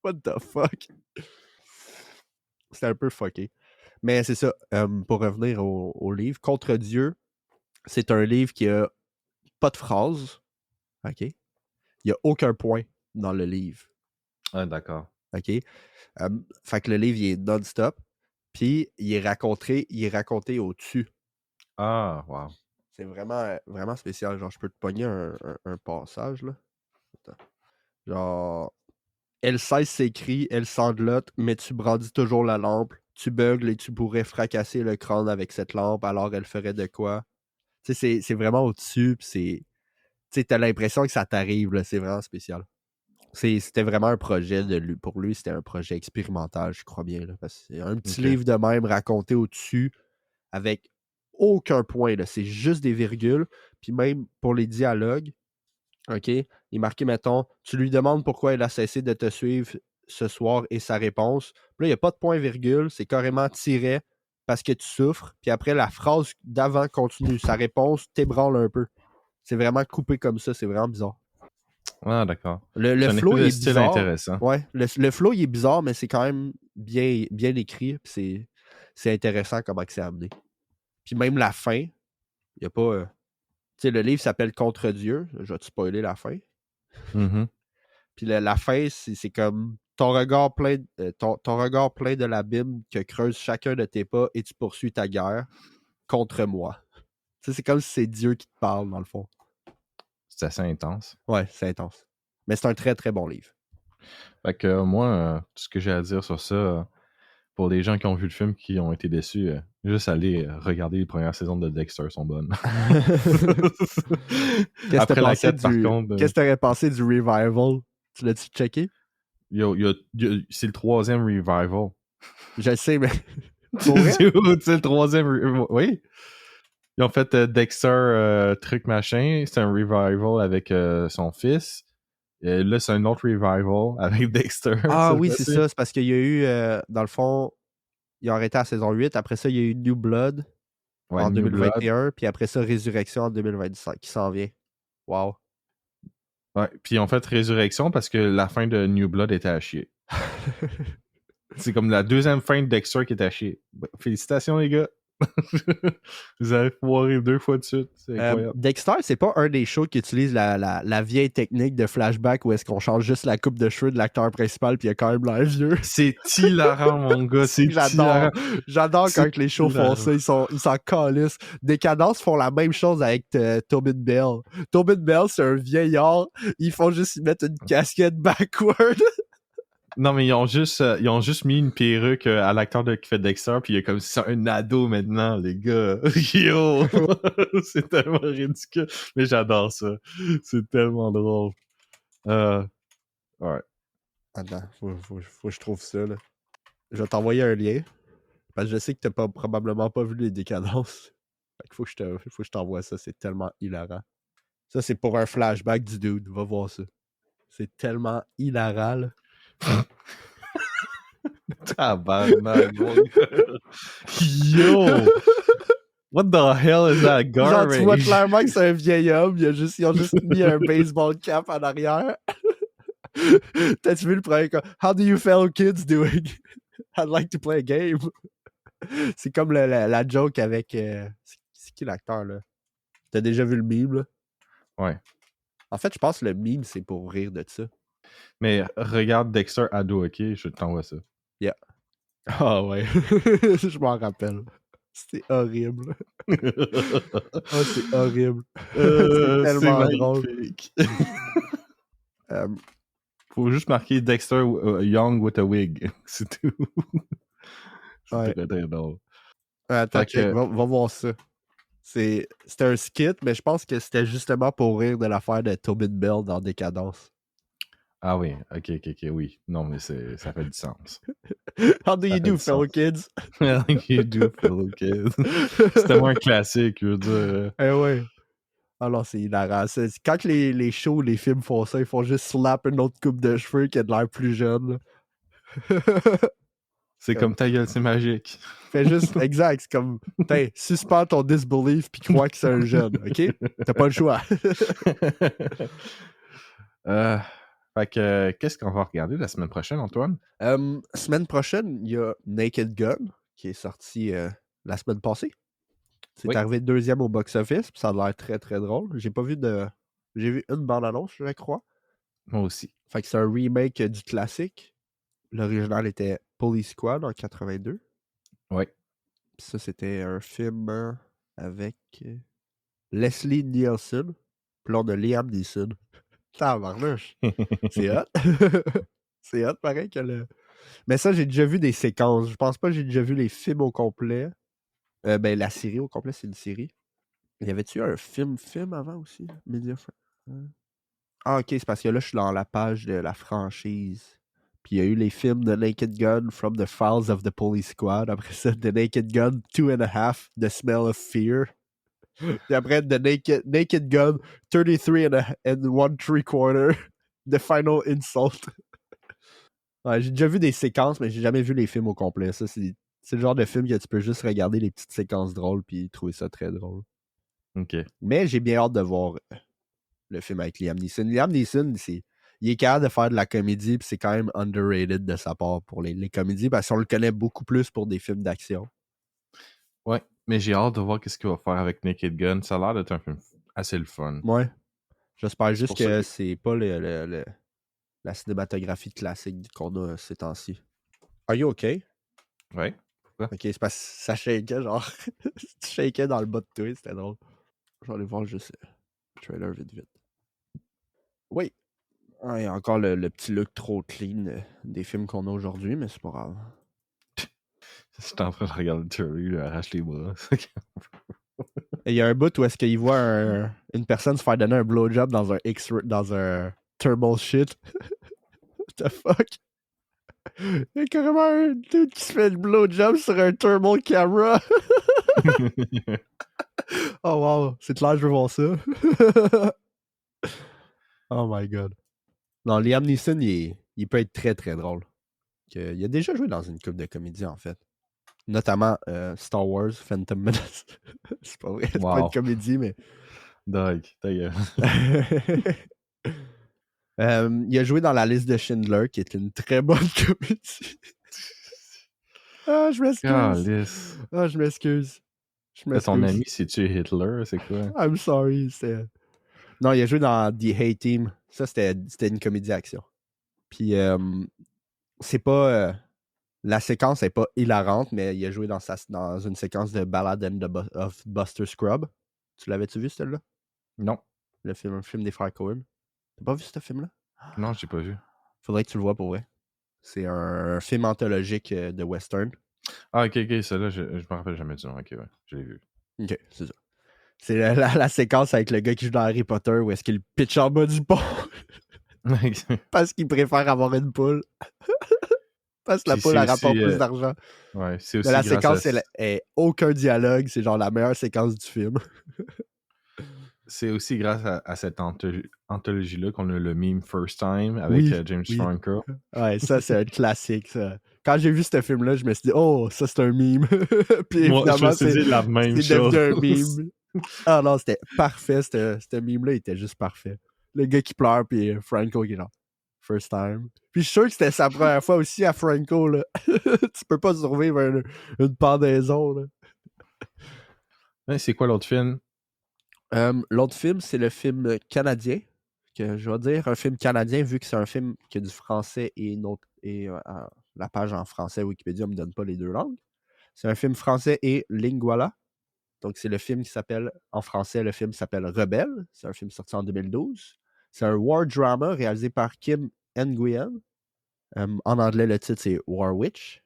What the fuck? C'était un peu fucké. Mais c'est ça. Pour revenir au livre, Contre Dieu, c'est un livre qui a pas de phrase. OK? Il n'y a aucun point dans le livre. Ah, d'accord. OK? Fait que le livre, il est non-stop. Puis, il est raconté au-dessus. Ah, wow. C'est vraiment, vraiment spécial. Genre, je peux te pogner un passage, là. Attends. Genre, elle cesse ses cris, elle sanglote, mais tu brandis toujours la lampe. Tu beugles et tu pourrais fracasser le crâne avec cette lampe, alors elle ferait de quoi? Tu sais, c'est vraiment au-dessus, puis c'est... Tu sais, t'as l'impression que ça t'arrive, là. C'est vraiment spécial. C'était vraiment un projet pour lui, c'était un projet expérimental, je crois bien. Là, parce que c'est un petit livre de même raconté au-dessus avec aucun point. Là, c'est juste des virgules. Puis même pour les dialogues, OK, il est marqué, mettons, tu lui demandes pourquoi il a cessé de te suivre ce soir et sa réponse. Puis là, il n'y a pas de point-virgule, c'est carrément tiré parce que tu souffres. Puis après, la phrase d'avant continue. Sa réponse t'ébranle un peu. C'est vraiment coupé comme ça, c'est vraiment bizarre. Ah, d'accord. Le flow est bizarre. Intéressant. Ouais, le flow il est bizarre, mais c'est quand même bien écrit. C'est intéressant comment c'est amené. Puis même la fin, il n'y a pas. Tu sais, le livre s'appelle Contre Dieu. Je vais te spoiler la fin. Mm-hmm. Puis la fin, c'est comme ton regard plein de l'abîme que creuse chacun de tes pas et tu poursuis ta guerre contre moi. Tu sais, c'est comme si c'est Dieu qui te parle, dans le fond. C'est assez intense. Ouais, c'est intense. Mais c'est un très, très bon livre. Fait que moi, tout ce que j'ai à dire sur ça, pour les gens qui ont vu le film qui ont été déçus, juste aller regarder les premières saisons de Dexter sont bonnes. Qu'est-ce que t'aurais pensé du revival? Tu l'as-tu checké? C'est le 3e revival. Je sais, mais... C'est le 3e... Oui. Ils ont fait Dexter truc machin. C'est un revival avec son fils. Là, c'est un autre revival avec Dexter. Ah oui, c'est ça. C'est parce qu'il y a eu, dans le fond, ils ont arrêté à la saison 8. Après ça, il y a eu New Blood en 2021. Puis après ça, Résurrection en 2025 qui s'en vient. Wow. Ouais, puis ils ont fait Résurrection parce que la fin de New Blood était à chier. C'est comme la deuxième fin de Dexter qui était à chier. Félicitations, les gars. Vous avez foiré 2 fois de suite. C'est incroyable. Dexter, c'est pas un des shows qui utilise la vieille technique de flashback où est-ce qu'on change juste la coupe de cheveux de l'acteur principal puis il a quand même l'air vieux. C'est hilarant, mon gars. C'est hilarant. J'adore quand les shows font ça. Ils s'en calissent. Décadence font la même chose avec Tobin Bell. Tobin Bell, c'est un vieillard. Ils font juste y mettre une casquette backward. Non, mais ils ont juste mis une perruque à l'acteur qui fait Dexter, puis il est comme si c'est un ado maintenant, les gars. Yo! C'est tellement ridicule. Mais j'adore ça. C'est tellement drôle. Ouais. Attends, faut que je trouve ça, là. Je vais t'envoyer un lien. Parce que je sais que t'as probablement pas vu les décadences. Fait que faut que je t'envoie ça. C'est tellement hilarant. Ça, c'est pour un flashback du dude. Va voir ça. C'est tellement hilarant, là. Tabarnak, mon gars. Yo! What the hell is that garbage? Genre, tu vois clairement que c'est un vieil homme. Ils ont juste mis un baseball cap en arrière. T'as-tu vu le premier cas? How do you fellow kids doing? I'd like to play a game. C'est comme la joke avec... c'est qui l'acteur, là? T'as déjà vu le meme, là? Ouais. En fait, je pense que le meme, c'est pour rire de ça. Mais regarde Dexter ado, ok? Je t'envoie ça. Yeah. Ah ouais. Je m'en rappelle. C'était horrible. Oh, c'est horrible. C'est tellement drôle. Faut juste marquer Dexter young with a wig. C'est tout. C'est très, très drôle. Attends, va voir ça. C'était un skit, mais je pense que c'était justement pour rire de l'affaire de Tobin Bell dans Décadence. Ah oui, ok, oui. Non, mais ça fait du sens. How do you do, fellow kids? How do you do, fellow kids? C'est tellement un classique, je veux dire. Eh ouais. Alors, c'est hilarant. Quand les shows, les films font ça, ils font juste slap une autre coupe de cheveux qui a de l'air plus jeune. C'est comme ta gueule, c'est magique. Fais juste, exact, c'est comme, suspends ton disbelief puis crois que c'est un jeune, ok? T'as pas le choix. Fait que, qu'est-ce qu'on va regarder la semaine prochaine, Antoine? Semaine prochaine, il y a Naked Gun qui est sorti la semaine passée. C'est arrivé deuxième au box-office, puis ça a l'air très très drôle. J'ai vu une bande-annonce, je crois. Moi aussi. Fait que c'est un remake du classique. L'original était Police Squad en 82. Oui. Puis ça, c'était un film avec Leslie Nielsen. Puis là, on a Liam Neeson. Tabarnouche. C'est hot. C'est hot, pareil que le... Mais ça, j'ai déjà vu des séquences. Je pense pas que j'ai déjà vu les films au complet. La série au complet, c'est une série. Y avait-tu un film avant aussi? Ah, ok, c'est parce que là, je suis dans la page de la franchise. Puis il y a eu les films de Naked Gun, From the Files of the Police Squad. Après ça, The Naked Gun 2.5, The Smell of Fear. Puis après, The Naked Gun 33 and 1/3, The Final Insult. Ouais, j'ai déjà vu des séquences, mais j'ai jamais vu les films au complet. Ça, c'est le genre de film que tu peux juste regarder les petites séquences drôles puis trouver ça très drôle. OK. Mais j'ai bien hâte de voir le film avec Liam Neeson. Liam Neeson, il est capable de faire de la comédie, puis c'est quand même underrated de sa part pour les comédies, parce qu'on le connaît beaucoup plus pour des films d'action. Ouais, mais j'ai hâte de voir qu'est-ce qu'il va faire avec Naked Gun. Ça a l'air d'être un film assez le fun. Ouais. J'espère juste que c'est pas la cinématographie classique qu'on a ces temps-ci. Are you okay? Ouais. Pourquoi? Ok, c'est parce que ça shakeait, genre. Tu shakeais dans le bas de toi, c'était drôle. Je vais aller voir juste le trailer vite. Oui. Il y a encore le petit look trop clean des films qu'on a aujourd'hui, mais c'est pas grave. J'étais en train de regarder le trailer, il arrache les bras. Il y a un bout où est-ce qu'il voit une personne se faire donner un blowjob dans un thermal shit. What the fuck? Il y a carrément un dude qui se fait le blowjob sur un thermal camera. Oh wow, c'est clair, je veux voir ça. Oh my god. Non, Liam Neeson, il peut être très très drôle. Il a déjà joué dans une couple de comédies en fait. Notamment Star Wars, Phantom Menace. C'est pas vrai, c'est pas une comédie, mais... Dog, ta gueule. Il a joué dans La Liste de Schindler, qui est une très bonne comédie. Ah, je m'excuse. Calice. Ah, je m'excuse. Ton ami, c'est-tu Hitler? C'est quoi? I'm sorry. Non, il a joué dans The A-Team. Ça, c'était une comédie action. Puis, c'est pas... la séquence n'est pas hilarante, mais il a joué dans une séquence de Ballad of Buster Scruggs. Tu l'avais-tu vu, celle-là? Non. Un film des frères Coen. T'as pas vu ce film-là? Non, je l'ai pas vu. Faudrait que tu le vois pour vrai. C'est un film anthologique de western. Ah, ok, celle-là, je me rappelle jamais du nom. Ok, ouais, je l'ai vu. Ok, c'est ça. C'est la séquence avec le gars qui joue dans Harry Potter où est-ce qu'il pitch en bas du pont. Parce qu'il préfère avoir une poule. Parce que la poule, elle rapporte plus d'argent. Ouais, c'est aussi mais la séquence, est aucun dialogue. C'est genre la meilleure séquence du film. C'est aussi grâce à cette anthologie-là qu'on a le meme First Time avec James Franco. Ouais, ça, c'est un classique, ça. Quand j'ai vu ce film-là, je me suis dit, oh, ça, c'est un meme. Puis moi, je me suis dit la même chose. C'est devenu un meme. Ah non, c'était parfait. Ce meme-là, il était juste parfait. Le gars qui pleure, puis Franco qui est genre, First Time. Puis je suis sûr que c'était sa première fois aussi à Franco, là. Tu peux pas survivre une pendaison, là. Ouais, c'est quoi l'autre film? L'autre film, c'est le film canadien. Que je vais dire un film canadien, vu que c'est un film qui a du français et la page en français Wikipédia ne me donne pas les deux langues. C'est un film français et Lingala. Donc, c'est le film qui s'appelle, en français, le film s'appelle Rebelle. C'est un film sorti en 2012. C'est un war drama réalisé par Kim Nguyen. En anglais, le titre, c'est War Witch.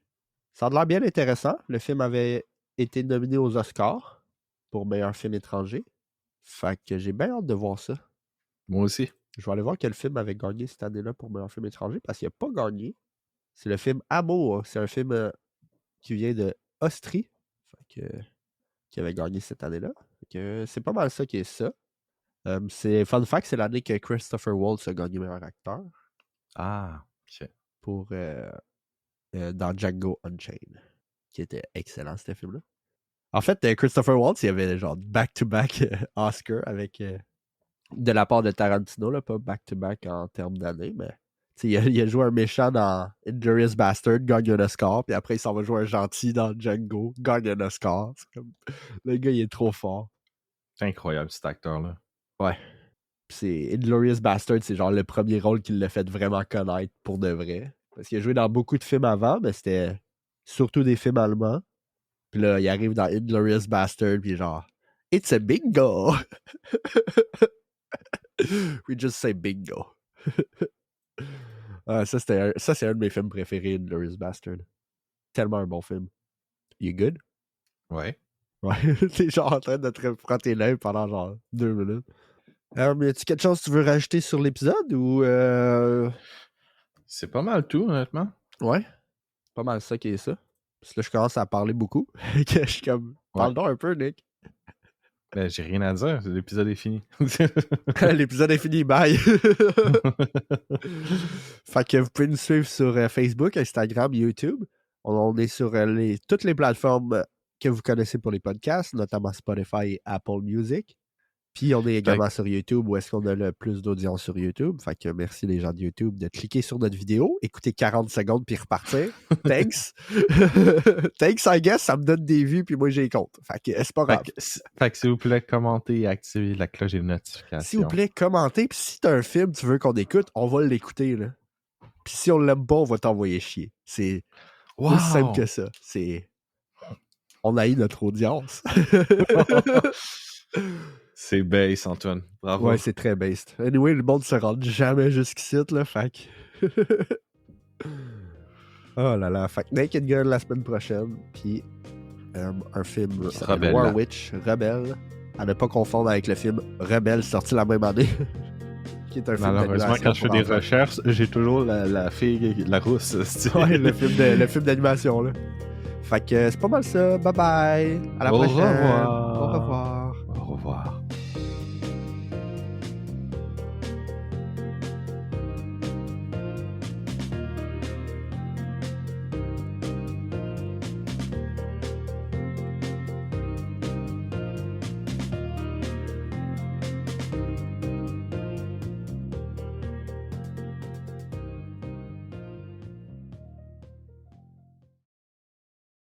Ça a l'air bien intéressant. Le film avait été nominé aux Oscars pour meilleur film étranger. Fait que j'ai bien hâte de voir ça. Moi aussi. Je vais aller voir quel film avait gagné cette année-là pour meilleur film étranger parce qu'il n'a pas gagné. C'est le film Amour. C'est un film qui vient de Austrie. Qui avait gagné cette année-là. C'est pas mal ça qui est ça. Fun fact, c'est l'année que Christopher Waltz a gagné meilleur acteur. Ah, ok. Pour dans Django Unchained, qui était excellent ce film-là. En fait, Christopher Waltz, il y avait genre back-to-back Oscar avec de la part de Tarantino, là, pas back-to-back en termes d'années, mais il a joué un méchant dans Inglourious Bastard, gagne un Oscar, puis après il s'en va jouer un gentil dans Django, gagne un Oscar. Le gars, il est trop fort. C'est incroyable cet acteur-là. Ouais. C'est Inglourious Bastard, c'est genre le premier rôle qui l'a fait vraiment connaître pour de vrai. Parce qu'il a joué dans beaucoup de films avant, mais c'était surtout des films allemands. Puis là, il arrive dans Inglourious Bastard, puis genre, it's a bingo! We just say bingo. Ça, c'est un de mes films préférés, Inglourious Bastard. Tellement un bon film. You good? Ouais. Ouais, t'es genre en train de te frotter l'œil pendant genre 2 minutes. Y a-tu quelque chose que tu veux rajouter sur l'épisode ou C'est pas mal tout, honnêtement. Ouais. Pas mal ça qui est ça. Parce que là, je commence à parler beaucoup. Je suis comme, parle donc un peu, Nick. Ben, j'ai rien à dire. L'épisode est fini. L'épisode est fini. Bye. Fait que vous pouvez nous suivre sur Facebook, Instagram, YouTube. On est sur toutes les plateformes que vous connaissez pour les podcasts, notamment Spotify et Apple Music. Puis on est également sur YouTube, où est-ce qu'on a le plus d'audience sur YouTube. Fait que merci les gens de YouTube de cliquer sur notre vidéo, écouter 40 secondes puis repartir. Thanks. Thanks, I guess, ça me donne des vues puis moi j'ai compte. Fait que c'est pas grave. Fait que s'il vous plaît, commentez et activez la cloche des notifications. S'il vous plaît, commentez. Puis si t'as un film tu veux qu'on écoute, on va l'écouter, là. Puis si on l'aime pas, on va t'envoyer chier. C'est aussi simple que ça. On haït notre audience. C'est base, Antoine. Bravo. Ouais, c'est très based. Anyway, le monde se rend jamais jusqu'ici, là, fait oh là là, fait Naked Gun la semaine prochaine, puis un film qui s'appelle War Witch, Rebelle, à ne pas confondre avec le film Rebelle, sorti la même année, qui est un film d'animation. Malheureusement, quand je fais des recherches, j'ai toujours la fille, la rousse. Ouais, le film d'animation, là. Fait que c'est pas mal ça. Bye bye. À la prochaine. Au revoir.